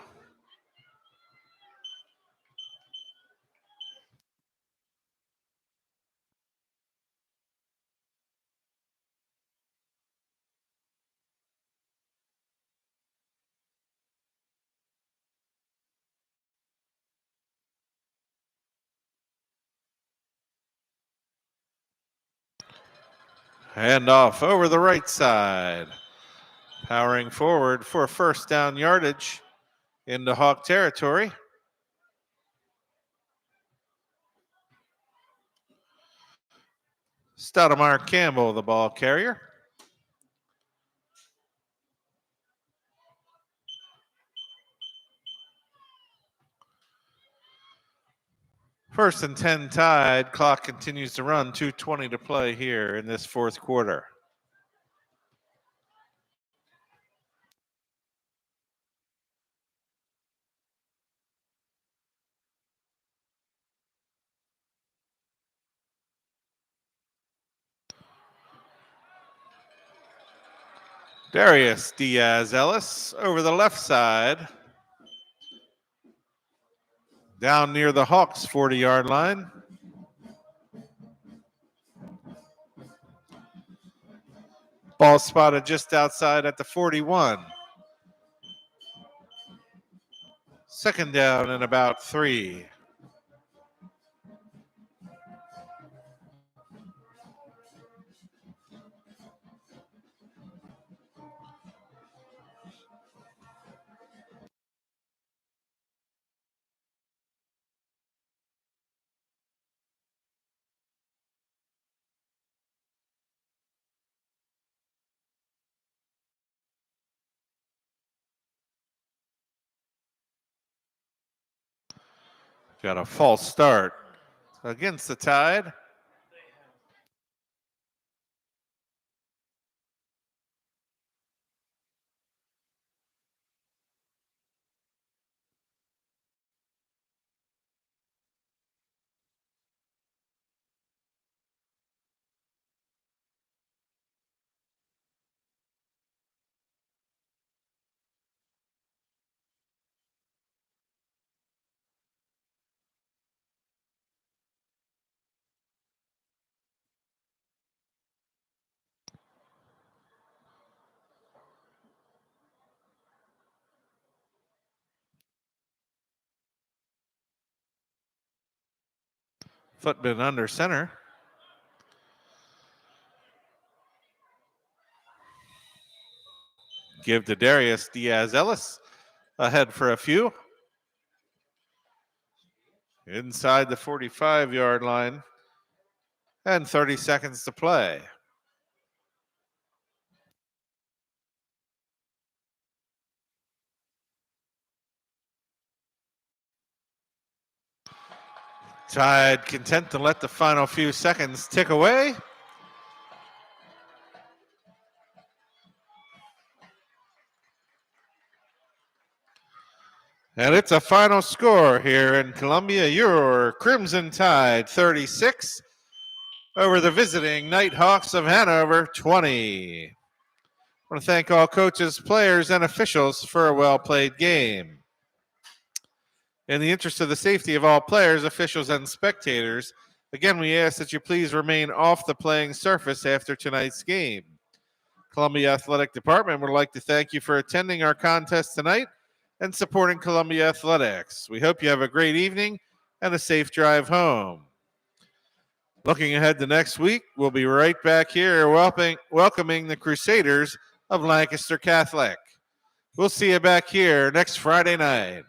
A: Handoff over the right side. Powering forward for 1st down yardage into Hawk territory. Stoudemire Campbell, the ball carrier. First and 10 tied. Clock continues to run. 2:20 to play here in this 4th quarter. Darius Diaz Ellis over the left side. Down near the Hawks 40-yard line. Ball spotted just outside at the 41. 2nd down and about 3. Got a false start against the Tide. Footman under center. Give to Darius Diaz Ellis. Ahead for a few. Inside the 45-yard line. And 30 seconds to play. Tide content to let the final few seconds tick away. And it's a final score here in Columbia. Your Crimson Tide 36 over the visiting Nighthawks of Hanover 20. I want to thank all coaches, players, and officials for a well-played game. In the interest of the safety of all players, officials, and spectators, again, we ask that you please remain off the playing surface after tonight's game. Columbia Athletic Department would like to thank you for attending our contest tonight and supporting Columbia Athletics. We hope you have a great evening and a safe drive home. Looking ahead to next week, we'll be right back here welcoming the Crusaders of Lancaster Catholic. We'll see you back here next Friday night.